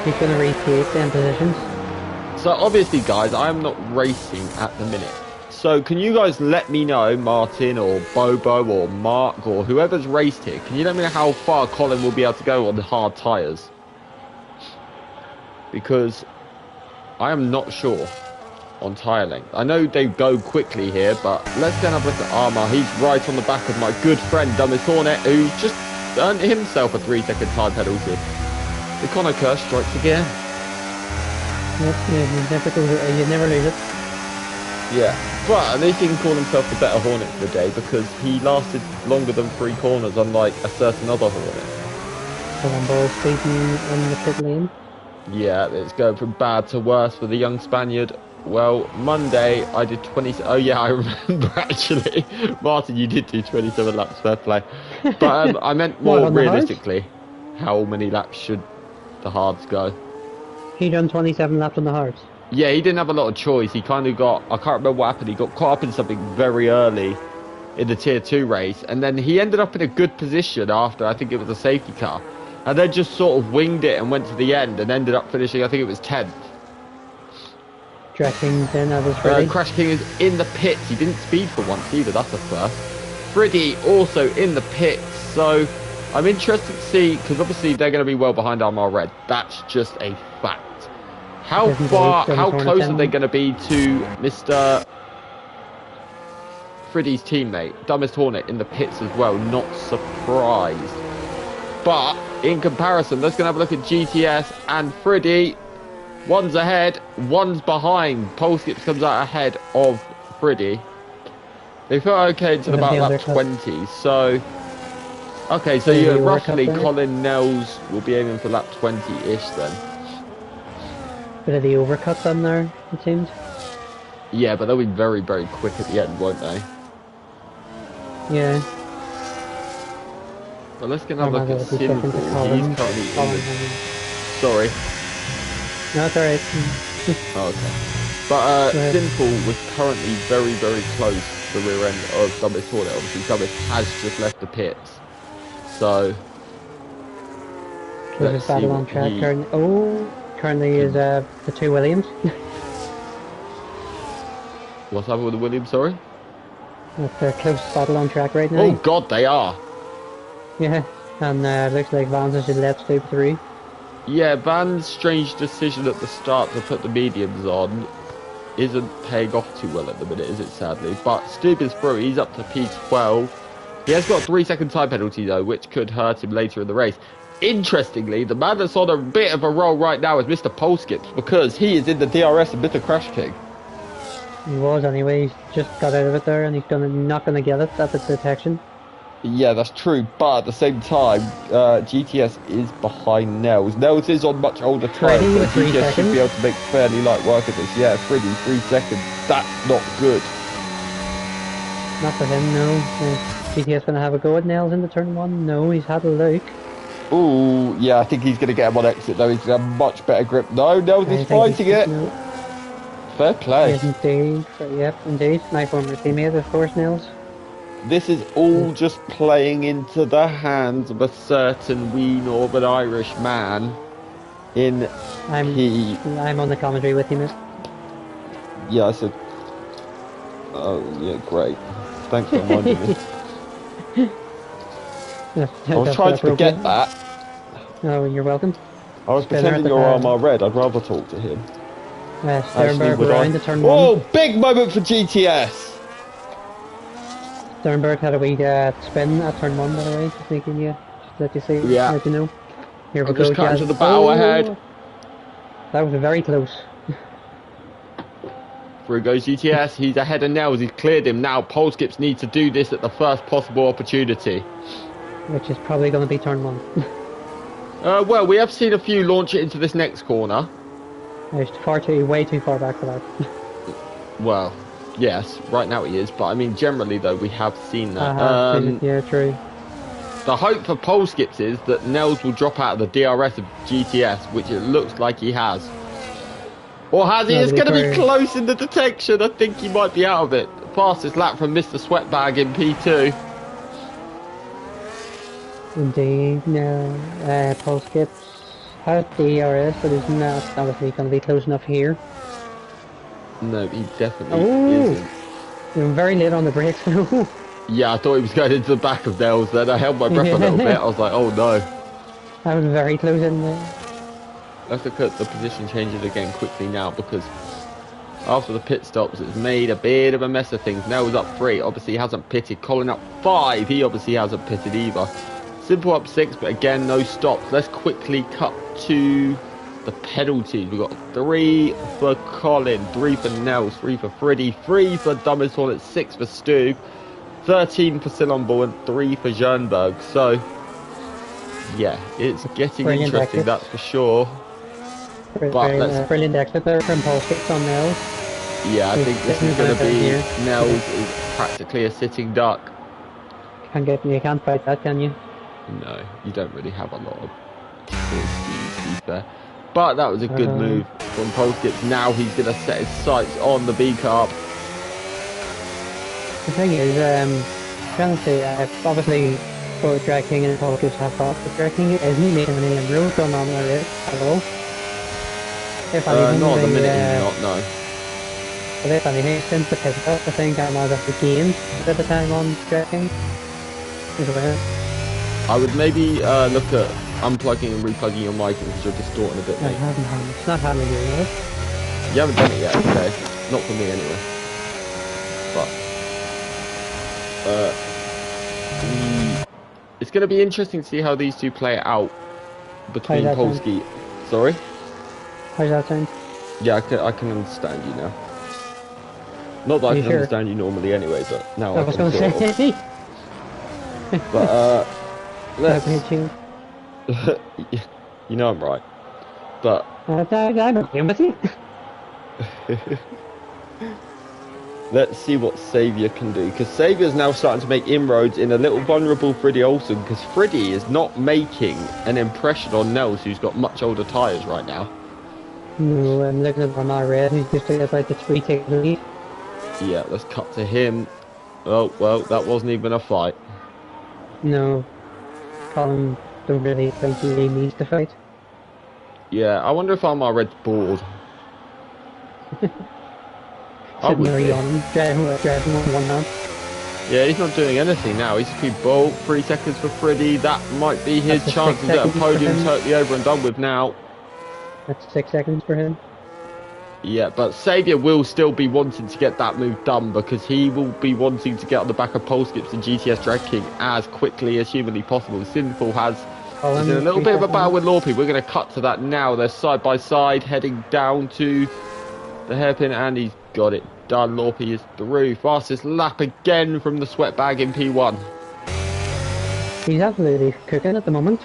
he's going to retake them positions. So obviously, guys, I'm not racing at the minute. So can you guys let me know, Martin or Bobo or Mark or whoever's raced here, can you let me know how far Colin will be able to go on the hard tyres? Because I am not sure on tyre length. I know they go quickly here, but let's go and have a look at Armar. He's right on the back of my good friend, Dumbest Hornet, who's just earned himself a 3-second time penalty. The Connor curse strikes again. Yep, yeah, you never lose it. Yeah, but at least he can call himself the better Hornet for the day because he lasted longer than 3 corners, unlike a certain other Hornet. Silamball speaking in the pit lane. Yeah, it's going from bad to worse for the young Spaniard. Well, Monday I did 20. Oh yeah, I remember actually. Martin, you did do 27 laps, fair play. But I meant What, more on the hards? realistically. How many laps should the hards go? He done 27 laps on the hards. Yeah, he didn't have a lot of choice. He kind of got, I can't remember what happened. He got caught up in something very early in the Tier 2 race. And then he ended up in a good position after, I think it was a safety car. And then just sort of winged it and went to the end and ended up finishing, I think it was 10th. Crash King then that was Freddy. Crash King is in the pits. He didn't speed for once either. That's a first. Freddy also in the pits. So I'm interested to see, because obviously they're going to be well behind Armor Red. That's just a fact. How close are they going to be to Mr. Freddy's teammate, Dumbest Hornet, in the pits as well? Not surprised. But in comparison, let's go have a look at GTS and Freddy. One's ahead, one's behind. Pole Skips comes out ahead of Freddy. They feel okay until about lap 20. So, okay, so you're roughly Colin Nels will be aiming for lap 20-ish then. Bit of the overcut done there, it seems. Yeah, but they'll be very, very quick at the end, won't they? Yeah. But let's get another look at Sinful. He's currently in the... Sorry. No, it's alright. Oh, okay. But Sinful was currently very, very close to the rear end of Dumbest Hornet. Obviously, Dumbest has just left the pits. So... There's a battle on track currently. Oh, currently is the two Williams. What's happening with the Williams, sorry? That's a close battle on track right now. Oh god, they are! Yeah, and looks like Vans has led Stoop 3. Yeah, Van's strange decision at the start to put the mediums on isn't paying off too well at the minute, is it, sadly? But Stoop is through, he's up to P12. He has got a 3-second time penalty though, which could hurt him later in the race. Interestingly, the man that's on a bit of a roll right now is Mr. Pole Skips, because he is in the DRS and Mr. Crash King. He was anyway, he's just got out of it there and he's not gonna get it at the detection. Yeah, that's true, but at the same time, GTS is behind Nels. Nels is on much older tyres, so GTS should be able to make fairly light work of this. Yeah, Freddy, 3 seconds. That's not good. Not for him, no. GTS gonna have a go at Nels in the turn 1? No, he's had a look. Ooh, yeah, I think he's gonna get him on exit though. He's gonna have much better grip. No, Nels is fighting it. No. Fair play. Yes, indeed. Yep, indeed. My former teammate, of course, Nels. This is all just playing into the hands of a certain wee Northern Irish man in I'm on the commentary with you, mate. Yeah, I said... Oh, yeah, great. Thanks for reminding me. I was trying to forget that. Oh, you're welcome. I was pretending you're Armor Red. I'd rather talk to him. Sternberg around the turn 1. Oh, big moment for GTS! Sternberg had a wee spin at turn 1, by the way, just thinking, yeah, just let you see, yeah. let you know. Here we I'm go, just cutting to the battle ahead. That was very close. Through goes GTS, he's ahead of Nels, he's cleared him now. Pole Skips need to do this at the first possible opportunity. Which is probably going to be turn 1. Well, we have seen a few launch it into this next corner. He's way too far back for that. Well, yes, right now he is, but I mean, generally though, we have seen that. Yeah, true. The hope for Pole Skips is that Nels will drop out of the DRS of GTS, which it looks like he has. Or has he? It's going to be close in the detection. I think he might be out of it. Fastest lap from Mr. Sweatbag in P2. Indeed, no. Pole Skips has DRS, but is not obviously going to be close enough here. No, he definitely isn't. You're very late on the brakes. Yeah, I thought he was going into the back of Nels then. I held my breath a little bit. I was like, oh no. That was very close in there. Let's look at the position changes again quickly now, because after the pit stops, it's made a bit of a mess of things. Nels up 3. Obviously, he hasn't pitted. Colin up 5. He obviously hasn't pitted either. Simple up 6, but again, no stops. Let's quickly cut to the penalties. We've got 3 for Colin, 3 for Nels, 3 for Freddy, 3 for Dumbest Hornet, 6 for Stu, 13 for Silonball, and 3 for Jernberg. So, yeah, it's getting interesting, that's for sure. But let's, Brilliant exit there from Paul Skips on Nels. yeah, I think this is going to be Nels is practically a sitting duck. You can't fight that, can you? No, you don't really have a lot of skills to be fair. But that was a good move from Polskips. Now he's going to set his sights on the B-Carb. The thing is, trying to say, obviously, both Drag King and Polskips have got, but Drag King isn't making any inroads on the race at all. If anything, not at the minute, he's not, no. But if anything, since the pit stop, I think I might have gained a bit of time on Drag King as well. I would maybe look at unplugging and replugging your mic because you're distorting a bit, mate. It's not happening yet. You haven't done it yet, okay? Not for me anyway. But it's going to be interesting to see how these two play it out between Polski. Sorry? How's that sound? Yeah, I can understand you now. Not that I can understand you normally anyway, but now I was going to say. But let's. You know I'm right, but. I'm agreeing with you. Let's see what Saviour can do, because Saviour's now starting to make inroads in a little vulnerable Friddy Olsen, because Friddy is not making an impression on Nels, who's got much older tyres right now. No, I'm looking at Lamar Red, he's just about the 3 take the lead. Yeah, let's cut to him. Oh, well, that wasn't even a fight. No, Colin don't really think he needs to fight. Yeah, I wonder if Lamar Red's bored. Sitting there yawning, driving one now. Yeah, he's not doing anything now. He's been bolt. 3 seconds for Friddy. That might be his chance to get a podium totally over and done with now. That's 6 seconds for him. Yeah, but Saviour will still be wanting to get that move done because he will be wanting to get on the back of Polskips and GTS Drag King as quickly as humanly possible. Sinful has is in a little bit of a battle with Lorpy. We're going to cut to that now. They're side by side heading down to the hairpin and he's got it done. Lorpy is through. Fastest lap again from the sweat bag in P1. He's absolutely cooking at the moment.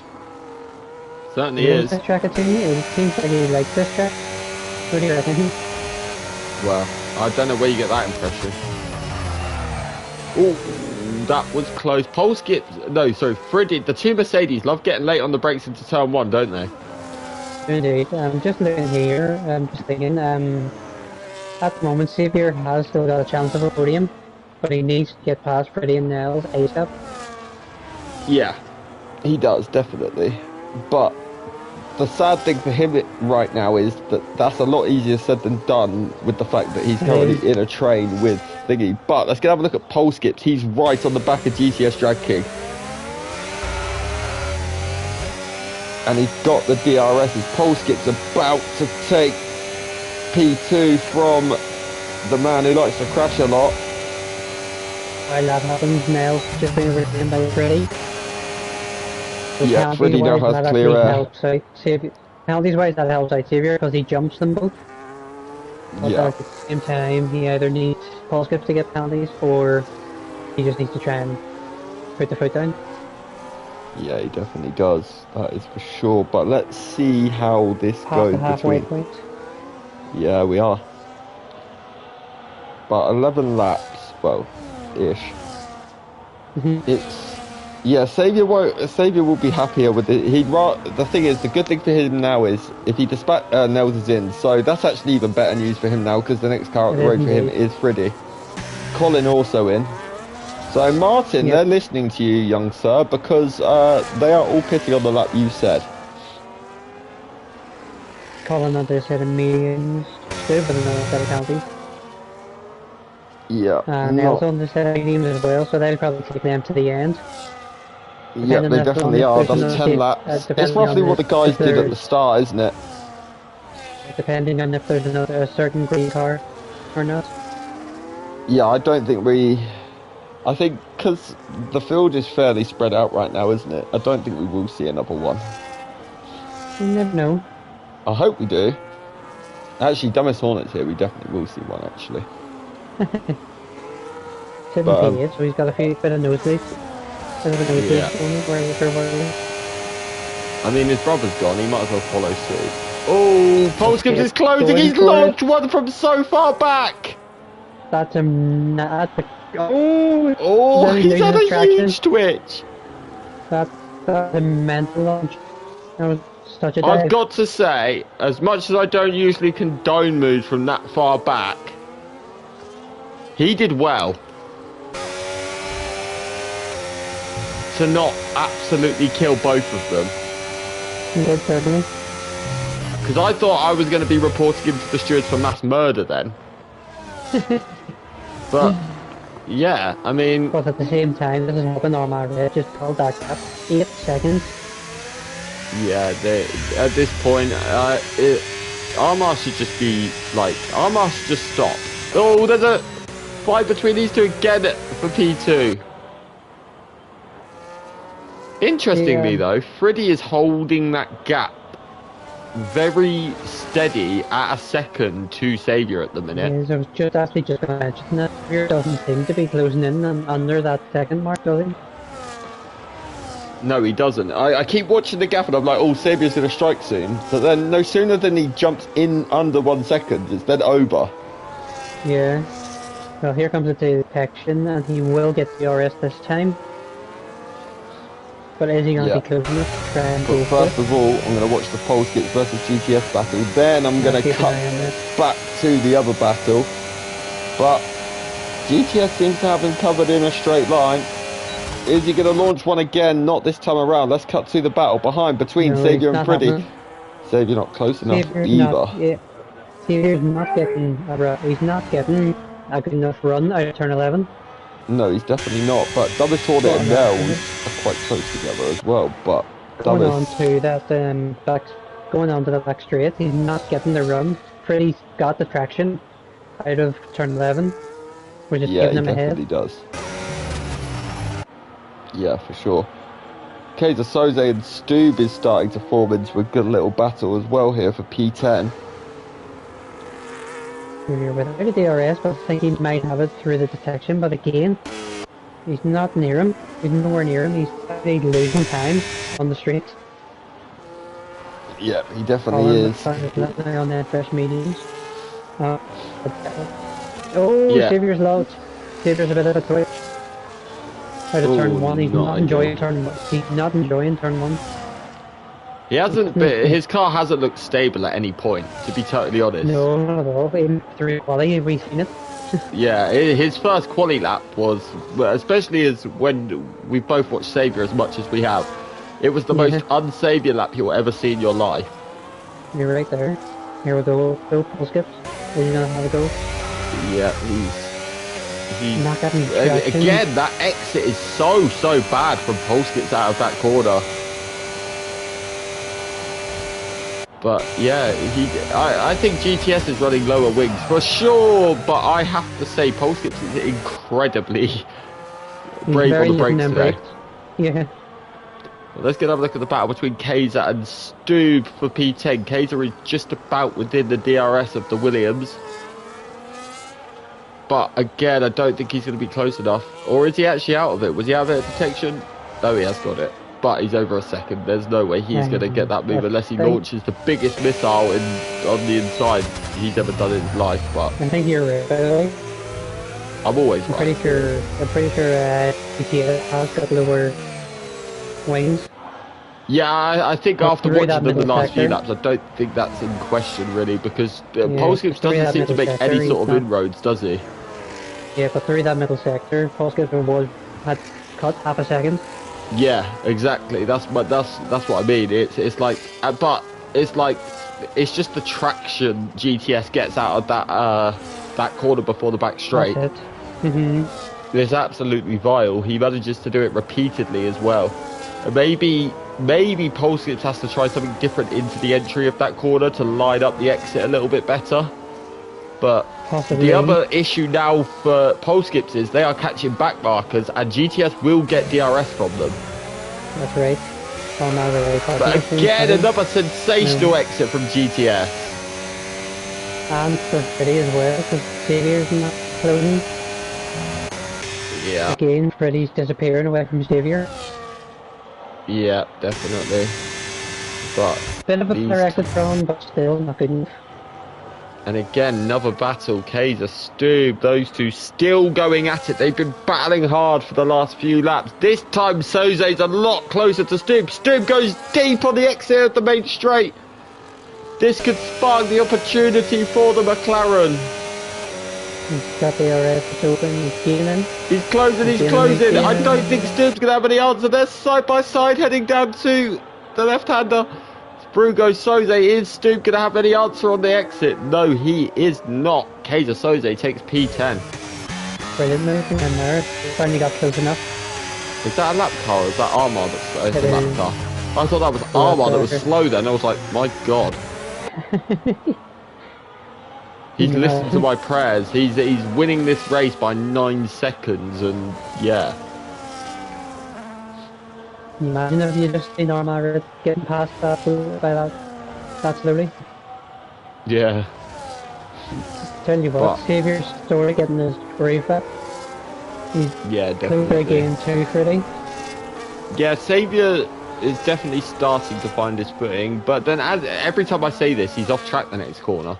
Certainly is. This track, it seems like he likes this track. What do you reckon? Well, I don't know where you get that impression. Oh, that was close. Friddy, the two Mercedes love getting late on the brakes into turn 1, don't they? Indeed. I'm just looking here, I'm just thinking, at the moment, Saviour has still got a chance of a podium, but he needs to get past Friddy and Nels ASAP. Yeah, he does, definitely. But the sad thing for him right now is that that's a lot easier said than done with the fact that he's currently in a train with Thingy. But let's have a look at Polskips. He's right on the back of GTS Drag King. And he's got the DRS. Polskips about to take P2 from the man who likes to crash a lot. While that happens, Nels just being overtaken by Friddy. Yeah, Friddy now has clear air. Penalties wise, that helps out Saviour because he jumps them both. But at the same time, he either needs Polskips to get penalties or he just needs to try and put the foot down. Yeah, he definitely does. That is for sure. But let's see how this goes between. Point. Yeah, we are. But 11 laps, well, ish. It's. Yeah, Saviour will be happier with it. The thing is, the good thing for him now is if he Nels is in, so that's actually even better news for him now because the next car up the road for him is Friddy. Colin also in. So Martin, they're listening to you, young sir, because they are all pitting on the lap you said. Colin on this set of mediums, too, but another set of penalties. Yeah. And also on the set of mediums as well, so they'll probably take them to the end. Yeah, they definitely are. That's 10 laps. It's roughly what the guys did at the start, isn't it? Depending on if there's a certain green car or not. Yeah, I don't think I think because the field is fairly spread out right now, isn't it? I don't think we will see another one. You never know. I hope we do. Actually, Dumbest Hornet's here. We definitely will see one, actually. 78, so he's got a bit of nosebleeds. Yeah. I mean, his brother's gone. He might as well follow suit. Oh, Polskips is closing. He's launched one from so far back. That's a... Oh! Oh, he's had a huge twitch. That's a mental launch. That was such a dive. I've got to say, as much as I don't usually condone moves from that far back, he did well to not absolutely kill both of them. He did, certainly. Because I thought I was going to be reporting him to the stewards for mass murder then. But, yeah, I mean... But at the same time, this is happening on my red, just called that gap. 8 seconds. Yeah, at this point, Armar should just be, like, Armar should just stop. Oh, there's a fight between these two again for P2. Interestingly, though, Freddy is holding that gap very steady at a second to Saviour at the minute. Yes, I was just actually just going to mention that. Saviour doesn't seem to be closing in under that second mark, does he? No, he doesn't. I keep watching the gap and I'm like, oh, Saviour's going to strike soon. But then no sooner than he jumps in under 1 second, it's then over. Yeah. Well, here comes the detection, and he will get the RS this time. But is he going to be closing it? Try and go first of all, I'm going to watch the Polskips versus GTS battle. Then I'm going to cut back to the other battle. But GTS seems to have him covered in a straight line. Is he going to launch one again? Not this time around. Let's cut to the battle behind between Saviour and Freddy. Saviour not close enough either. Saviour's not getting he's not getting a good enough run out of turn 11. No, he's definitely not. But Dumbest Hornet and Nels are quite close together as well. But going on to that going on to the back straight, he's not getting the run. Freddy's got the traction out of turn 11, which is giving him ahead. Yeah, he definitely does. Yeah, for sure. Kaiser Soze and Stoob is starting to form into a good little battle as well here for P10. We're without a DRS, but I think he might have it through the detection, but again, he's not near him. He's nowhere near him. He's losing time on the streets. Yeah, he definitely is. On the fresh mediums. Yeah. Saviour's low. Saviour's a bit of a twitch. Out of turn 1, he's not enjoying turn 1. He's not enjoying turn 1. He hasn't, but his car hasn't looked stable at any point, to be totally honest. No, not at all. Even through quali, have we seen it? Yeah, his first quali lap was, especially as when we both watched Saviour as much as we have, it was the most un-Saviour lap you'll ever see in your life. You're right there. Here we go, Polskips. Is he gonna have a go? Yeah, he's not getting traction. Again, that exit is so bad from Polskips out of that corner. But yeah, I think GTS is running lower wings for sure, but I have to say Polskips is incredibly brave on the brakes today. Yeah. Well, let's get a look at the battle between Kaiser and Stoob for P10. Kaiser is just about within the DRS of the Williams. But again, I don't think he's going to be close enough. Or is he actually out of it? Was he out of it at detection? No, he has got it. But he's over a second. There's no way he's going to get that move unless he launches the biggest missile on the inside he's ever done in his life. But I think you're right, by the way. I'm always right. I'm pretty sure GTS has got lower wings. Yeah, I think after watching them the last few laps, I don't think that's in question really, because Polskips doesn't seem to make any sort of inroads, does he? Yeah, but through that middle sector, Polskips had cut half a second. Yeah, exactly. That's what I mean. It's like, but it's like, it's just the traction GTS gets out of that corner before the back straight. That's it. It's absolutely vile. He manages to do it repeatedly as well. And maybe Polskips has to try something different into the entry of that corner to line up the exit a little bit better. But the other issue now for Polskips is they are catching back markers, and GTS will get DRS from them. That's right. Oh, now they're right. But again, another sensational exit from GTS. And for Freddy as well, because Saviour's not closing. Yeah. Again, Freddy's disappearing away from Saviour. Yeah, definitely. But Bit of a these- directed from, but still not good enough. And again, another battle. Kaiser, Stoob, those two still going at it. They've been battling hard for the last few laps. This time, Soze's a lot closer to Stoob. Stoob goes deep on the exit of the main straight. This could spark the opportunity for the McLaren. He's got the RS open, he's gaining. He's closing, he's closing. I don't think Stoob's going to have any answer. They're side by side heading down to the left-hander. Brugo Soze, is Stoob going to have any answer on the exit? No, he is not. Kaiser Soze takes P10. Brilliant move in there. Finally got close enough. Is that a lap car or is that Armar that's the lap car? I thought that was Armar that was slow then. I was like, my God. He's listened to my prayers. He's winning this race by 9 seconds and yeah. Imagine if you just seen Armar getting past that that slowly. Yeah. Tell you what, Saviour's story getting his groove back. He's definitely. Again too, Freddie. Yeah, Saviour is definitely starting to find his footing, but then every time I say this, he's off track the next corner.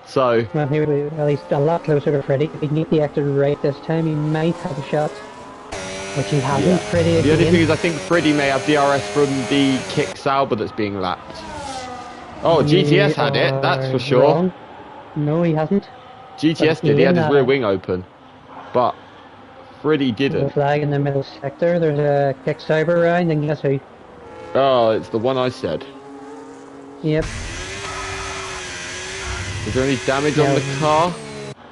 So well, he would be at least a lot closer to Freddie. If he can get the exit right this time, he might have a shot. Which he hasn't. yeah. Freddie The only again. thing is I think Freddie may have DRS from the kick Sauber that's being lapped. Oh, GTS had it, that's for sure. Wrong. No, he hasn't. GTS did, he had his rear wing open. But Freddie There's a didn't. flag in the middle sector, there's a kick cyber round, and guess who? Oh, it's the one I said. Yep. Is there any damage on the car?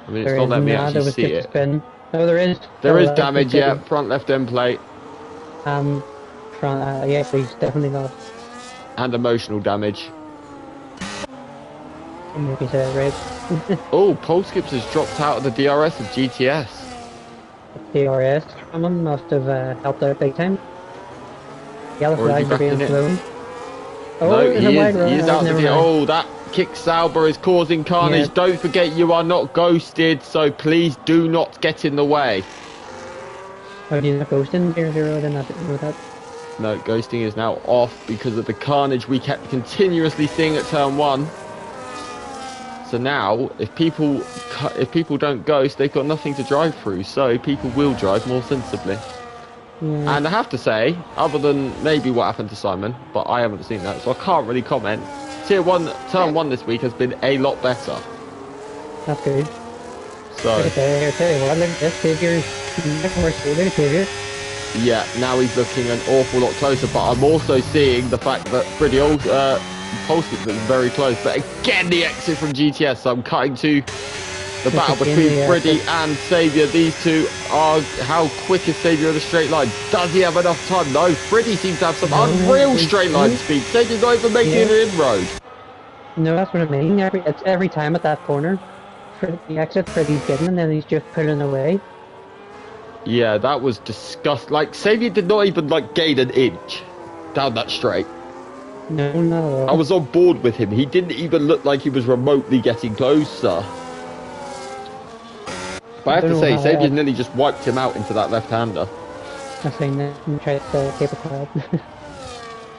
I mean, it's not letting me actually see it. Spin. No, there is. There is damage, yeah. Front left end plate. Front, yeah, he's definitely not. And emotional damage. Maybe say it right. Oh, Pole Skips has dropped out of the DRS of GTS. DRS from him must have helped out big time. Yellow Or is he flags are back being in it? flown. Oh, No, there's a he wide is road. out of Never the mind. Oh, that kick Sauber is causing carnage. Yeah. Don't forget you are not ghosted, so please do not get in the way. Oh, do you not ghosting 0-0? I did not know that. No, ghosting is now off because of the carnage we kept continuously seeing at turn 1. So now, if people don't ghost, they've got nothing to drive through, so people will drive more sensibly. Yeah. And I have to say, other than maybe what happened to Simon, but I haven't seen that, so I can't really comment. Turn 1 this week has been a lot better. That's good. So, I'll tell you what, look at this, Saviour's Saviour. yeah, now he's looking an awful lot closer, but I'm also seeing the fact that Freddie Polskip looks very close, but again the exit from GTS, so I'm cutting to the battle between Freddie and Saviour. These two are, how quick is Saviour in a straight line? Does he have enough time? No, Freddie seems to have some unreal straight line speed. Saviour's not even making an inroad. No, that's what I mean. It's every time at that corner. For the exit, Freddie's getting, and then he's just pulling away. Yeah, that was disgusting. Like, Saviour did not even, like, gain an inch down that straight. No, not at all. I was on board with him. He didn't even look like he was remotely getting closer. But I have to say, Saviour's nearly just wiped him out into that left-hander. I've seen that and tried to keep it quiet.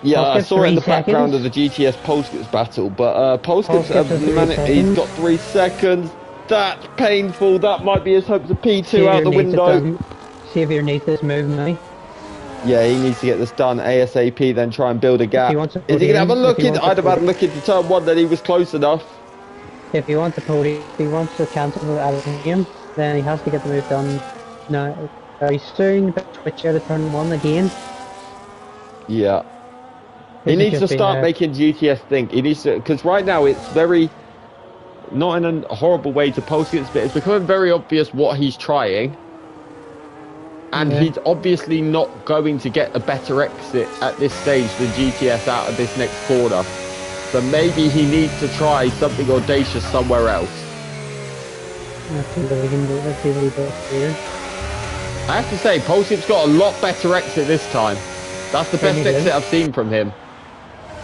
Yeah, I saw it in the 3 background seconds. of the GTS Polskips battle, but Polskips, Polskips has 3 he's seconds. got 3 seconds. That's painful. That might be his hopes of P2 out the window. Saviour needs this move now. Yeah, he needs to get this done ASAP, then try and build a gap. wants to Is he going to have a podium, look if he in? wants to I'd have had a podium. look into turn 1 that he was close enough. If he wants the podium, if he wants to cancel the aluminium, then he has to get the move done now very soon. But switch out of turn 1 again. Yeah. He This has needs to just been start a- making GTS think. He needs to, because right now it's very, not in a horrible way to Polskips, but it's becoming very obvious what he's trying. And Yeah. he's obviously not going to get a better exit at this stage than GTS out of this next corner. So maybe he needs to try something audacious somewhere else. Let's see what we can do. Let's see what he does here. I have to say, Polskip's got a lot better exit this time. That's the best Really exit good. I've seen from him.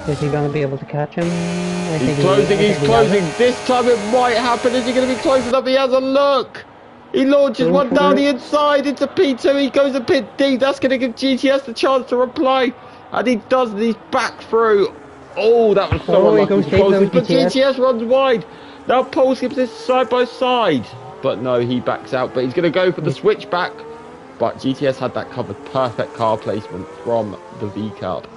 Is he going to be able to catch him? I He's think closing, he he's has closing. it. This time it might happen. Is he going to be close enough? He has a look. He launches Go one for down it. the inside into P2. He goes to pit D. That's going to give GTS the chance to reply. And he does. And he's back through. Oh, that was so Oh, he unlucky goes for deep though, Polskips, but GTS. GTS runs wide. Now Polskips is side by side. But no, he backs out, but he's going to go for the switchback. But GTS had that covered. Perfect car placement from the V-Card.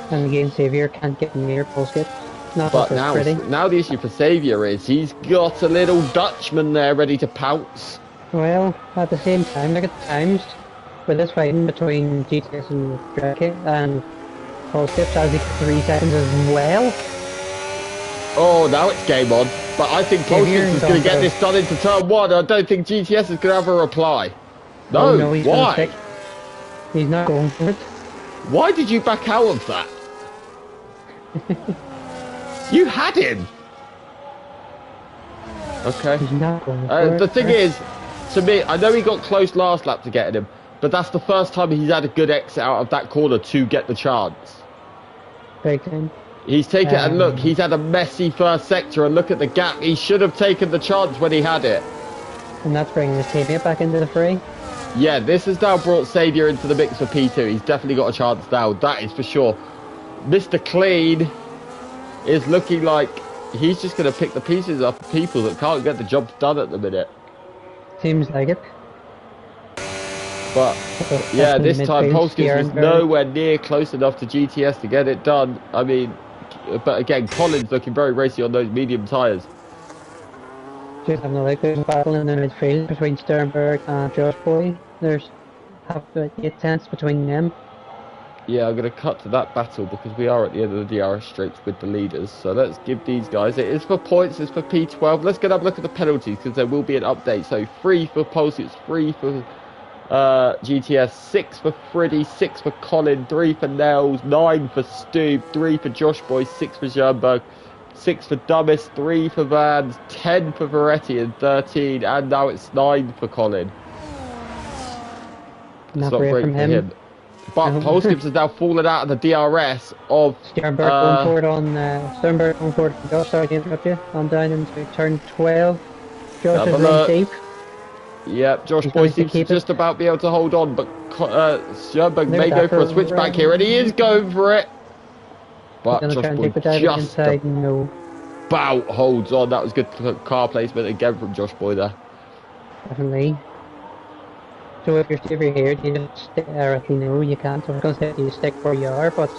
And again, Xavier can't get near Polskip. Not But as pretty. now the issue for Xavier is he's got a little Dutchman there ready to pounce. Well, at the same time, look at the times with this fighting between GTS and Drake and Polskips, as 3 seconds as well. Oh, now it's game on. But I think Xavier Polskips is is going on to get the- this done into turn 1. I don't think GTS is going to have a reply. No, Oh, no, he's gonna why? stick. He's not going for it. Why did you back out of that? You had him. Okay. He's not going for it. The thing is, to me, I know he got close last lap to getting him, but that's the first time he's had a good exit out of that corner to get the chance. Big time. He's taken, and look, he's had a messy first sector, and look at the gap. He should have taken the chance when he had it. And that's bringing his teammate back into the fray. Yeah, this has now brought Xavier into the mix for P2. He's definitely got a chance now, that is for sure. Mr. Clean is looking like he's just going to pick the pieces up of people that can't get the job done at the minute. Seems like it. But yeah, this time Polskips was nowhere near close enough to GTS to get it done. I mean, but again, Collins looking very racy on those medium tyres. Just having a look, there's a battle in the midfield between Sternberg and Josh Boy. There's about 8 tenths between them. Yeah, I'm going to cut to that battle because we are at the end of the DRS straights with the leaders. So let's give these guys, it is for points, it's for P12. Let's get up and look at the penalties because there will be an update. So 3 for Polskips, 3 for GTS, 6 for Freddy, 6 for Colin, 3 for Nels, 9 for Stu, 3 for Josh Boy, 6 for Schoenberg, 6 for Dummis, 3 for Vans, 10 for Veretti, and 13, and now it's 9 for Colin. Not great great from for him. But Polskips has now fallen out of the DRS of Sternberg going forward on Sternberg going forward. Josh, sorry to interrupt you. On down into turn 12. Josh is in deep. Yep, Josh Boy seems to just about be able to hold on, but Schoenberg may go for a switchback here, and he is going for it. But Josh Boy just about holds on. That was good car placement again from Josh Boy there. Definitely. So if you're here, you just stick, no, you can't. I was going to say you stick where you are, but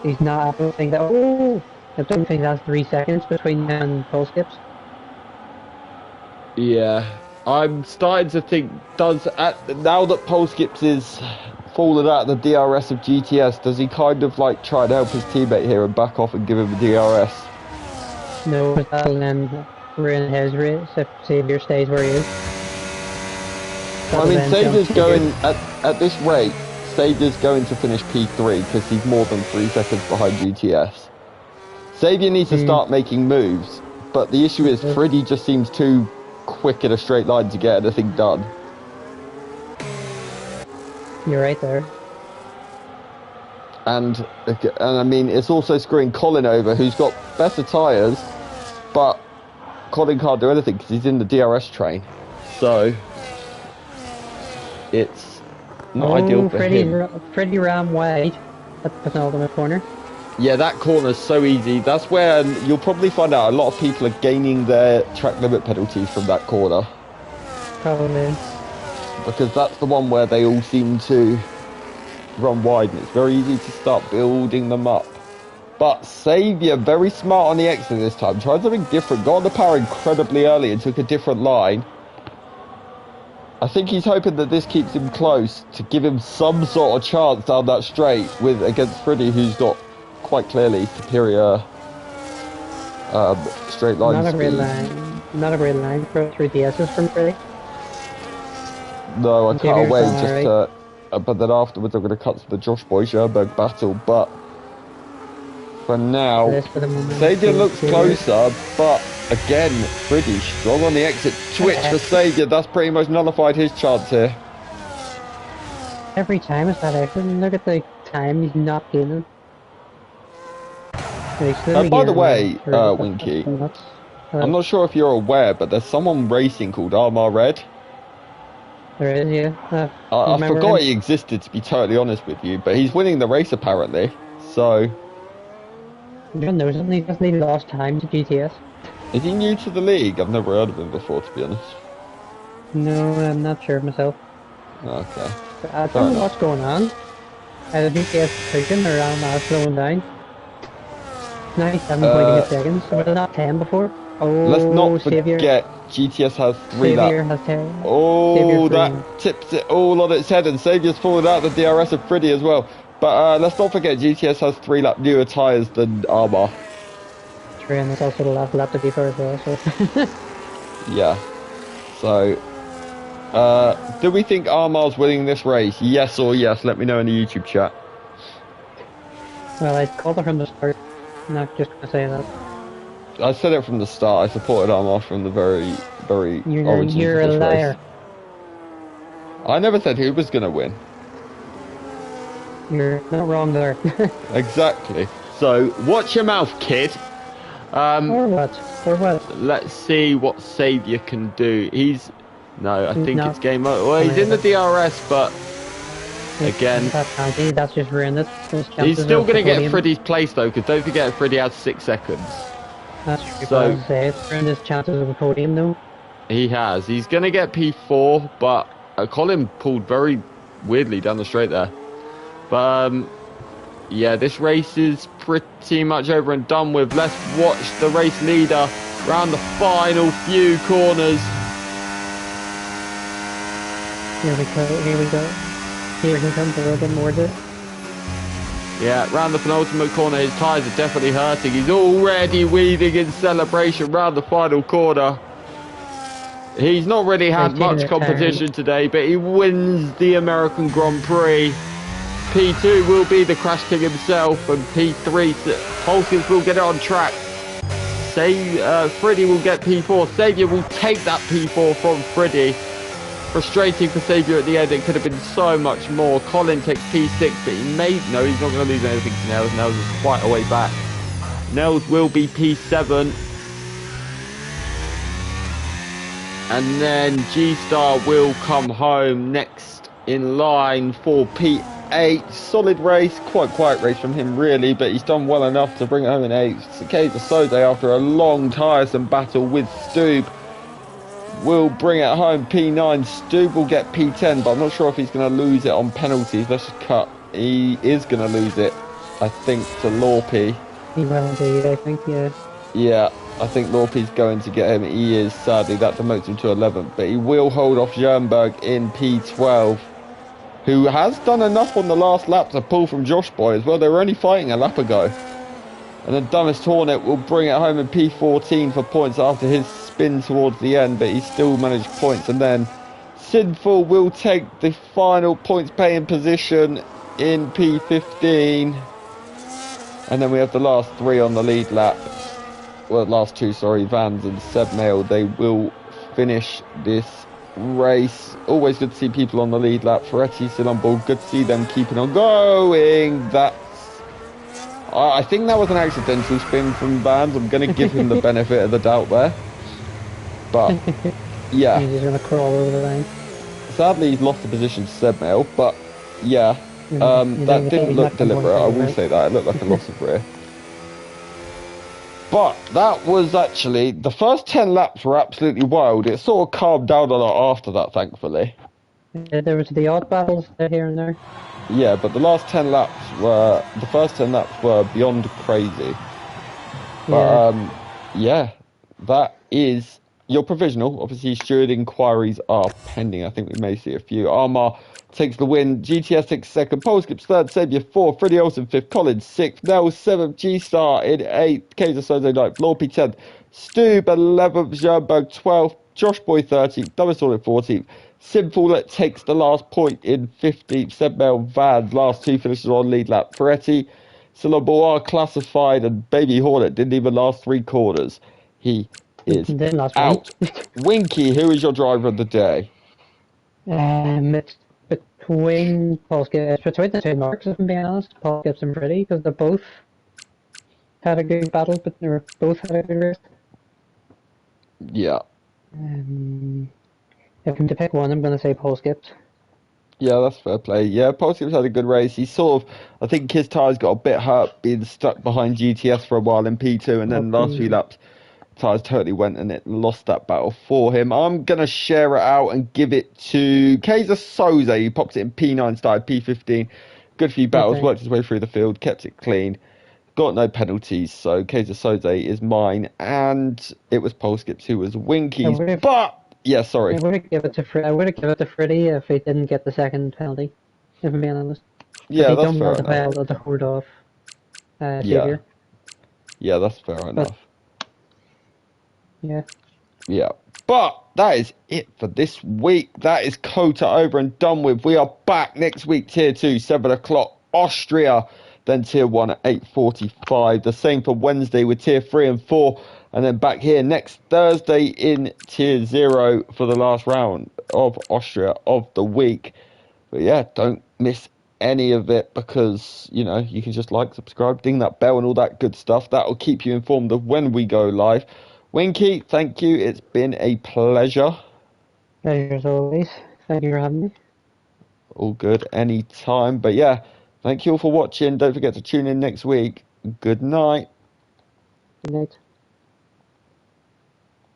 he's not. I don't think that. Oh, I don't think that's 3 seconds between them and Polskips. Yeah, I'm starting to think. Now that Polskips is fallen out of the DRS of GTS, does he kind of like try and help his teammate here and back off and give him a DRS? No, that'll then ruin his race if Xavier stays where he is. I mean, Xavier's going, at this rate, Xavier's going to finish P3 because he's more than 3 seconds behind GTS. Xavier needs to start making moves, but the issue is Freddy just seems too quick in a straight line to get anything done. You're right there. And I mean, it's also screwing Colin over, who's got better tyres, but Colin can't do anything because he's in the DRS train. So it's not ideal for him. Freddy ran wide at the penultimate corner. Yeah, that corner's so easy. That's where you'll probably find out a lot of people are gaining their track limit penalties from that corner. Probably. Because that's the one where they all seem to run wide, and it's very easy to start building them up. But Xavier, very smart on the exit this time. Tried something different, got on the power incredibly early and took a different line. I think he's hoping that this keeps him close to give him some sort of chance down that straight against Freddy, who's got quite clearly superior straight line Not a speed. great line. Not a great line for 3DSs from Freddy. No, I can't wait just to... but then afterwards I'm going to cut to the Josh Boy Schoenberg battle, but for now, Xavier looks closer, but again, Freddy strong on the exit. Switch for Xavier, that's pretty much nullified his chance here. Every time it's that exit, and look at the time he's not gaining. By the way, Winky, I'm not sure if you're aware, but there's someone racing called Armar Red. There is, yeah. I forgot he existed, to be totally honest with you, but he's winning the race apparently. So, John knows it. He doesn't need lost time to GTS. is he new to the league? I've never heard of him before, to be honest. No, I'm not sure myself. Okay. But I Fair don't know enough. what's going on. Either GTS is pushing or I'm slowing down. 97.8 seconds. Was it not 10 before? Let's Oh, not Savior. forget GTS has 3 Savior laps. has 10. Savior Oh, that free. tips it all on its head, and Saviour's falling out the DRS of Prix as well. But let's not forget GTS has 3 lap newer tyres than Armour. True, and it's also the last lap to be for as well, so. Yeah. So, do we think Armour's winning this race? Yes or yes? Let me know in the YouTube chat. Well, I called it from the start. I'm not just gonna say that. I said it from the start. I supported Armour from the very origins You're of a this liar. race. I never said who was going to win. You're not wrong there. Exactly. So, watch your mouth, kid. Or what? Or what? Let's see what Saviour can do. No, I think No. it's game over. Well, he's in the DRS, but again, That's just ruined it. he's still going to get Freddie's place though, because don't forget Freddie had 6 seconds. That's true. So- I'll say it's ruined his chances of a podium though. He has. He's going to get P4, but Colin pulled very weirdly down the straight there. But yeah, this race is pretty much over and done with. Let's watch the race leader round the final few corners. Here we go. Here we go. Here he comes a little bit more to it. Yeah, round the penultimate corner, his tyres are definitely hurting. He's already weaving in celebration round the final corner. He's not really had He's taking much a competition today, but he wins the American Grand Prix. P2 will be the Crash King himself, and P3, Polskins will get it on track. Freddie will get P4. Saviour will take that P4 from Freddie. Frustrating for Saviour at the end. It could have been so much more. Colin takes P6, but no, he's not going to lose anything to Nels. Nels is quite a way back. Nels will be P7. And then G-Star will come home next in line for P8. Solid race, quite quiet race from him really, but he's done well enough to bring it home in 8th. Cicada Sode, after a long tiresome battle with Stube, will bring it home P9. Stube will get P10, but I'm not sure if he's going to lose it on penalties. Let's just cut. He is going to lose it, I think, to Lorpy. He will indeed, I think, yeah. Yeah, I think Lorpy's going to get him. He is, sadly, that demotes him to 11th, but he will hold off Jernberg in P12, who has done enough on the last lap to pull from Josh Boy as well. They were only fighting a lap ago. And then Dumbest Hornet will bring it home in P14 for points after his spin towards the end, but he still managed points. And then Sinful will take the final points paying position in P15. And then we have the last 3 on the lead lap. Well, last 2, sorry, Vans and Seb Mail. They will finish this race. Always good to see people on the lead lap. Ferretti still on board. Good to see them keeping on going. I think that was an accidental spin from Vans. I'm going to give him the benefit of the doubt there. But, yeah. He's just going to crawl over the line. Sadly, he's lost the position to Seb Mail. But, yeah. That didn't look deliberate. I will say that. It looked like a loss of rear. But that was actually, the first 10 laps were absolutely wild. It sort of calmed down a lot after that, thankfully. There was the odd battles here and there. Yeah, but the first 10 laps were beyond crazy. But, yeah, that is your provisional. Obviously, steward inquiries are pending. I think we may see a few. Armour takes the win. GTS takes second. Polskips third. Saviour 4th. Freddie Olsen 5th. Collins 6th. Nels 7th. G-Star in 8th. Kaiser Soze 9th. Lorpy 10th. Stube 11th. Jernberg 12th. Josh Boy 13th. Dumbest Hornet 14th. Sinful takes the last point in 15th. Sebmel Vans last 2 finishes on lead lap. Ferretti, Siloboa classified, and Baby Hornet didn't even last 3 quarters. He is out. Winky, who is your driver of the day? It's between the 2 marks, if I'm being honest. Paul Gibbs and Freddie, because they both had a good battle, but they both had a good race. Yeah. If I'm to pick one, I'm going to say Paul Skips. Yeah, that's fair play. Yeah, Polskip's had a good race. He sort of, I think his tyres got a bit hurt being stuck behind GTS for a while in P2, and then last few Okay. laps, tyres totally went and it lost that battle for him. I'm going to share it out and give it to Kaiser Soze. He popped it in P9, started P15. Good few battles, Okay. worked his way through the field, kept it clean. Got no penalties, so Kaiser Soze is mine, and it was Polskips who was I Winky's. would have, But, yeah, sorry. I would have given it to I would have given it to Freddie if he didn't get the second penalty. If I'm being honest, because Yeah, he that's done well fair to enough. hold off Yeah, Xavier. yeah, that's fair But enough. yeah, Yeah. But that is it for this week. That is COTA over and done with. We are back next week, Tier 2, 7 o'clock, Austria. Then Tier 1 at 8:45. The same for Wednesday with Tier 3 and 4. And then back here next Thursday in Tier 0 for the last round of Austria of the week. But yeah, don't miss any of it because, you know, you can just like, subscribe, ding that bell and all that good stuff. That'll keep you informed of when we go live. Winky, thank you. It's been a pleasure. pleasure as always. Thank you for having me. All good anytime. But yeah, thank you all for watching. Don't forget to tune in next week. Good night. Good night.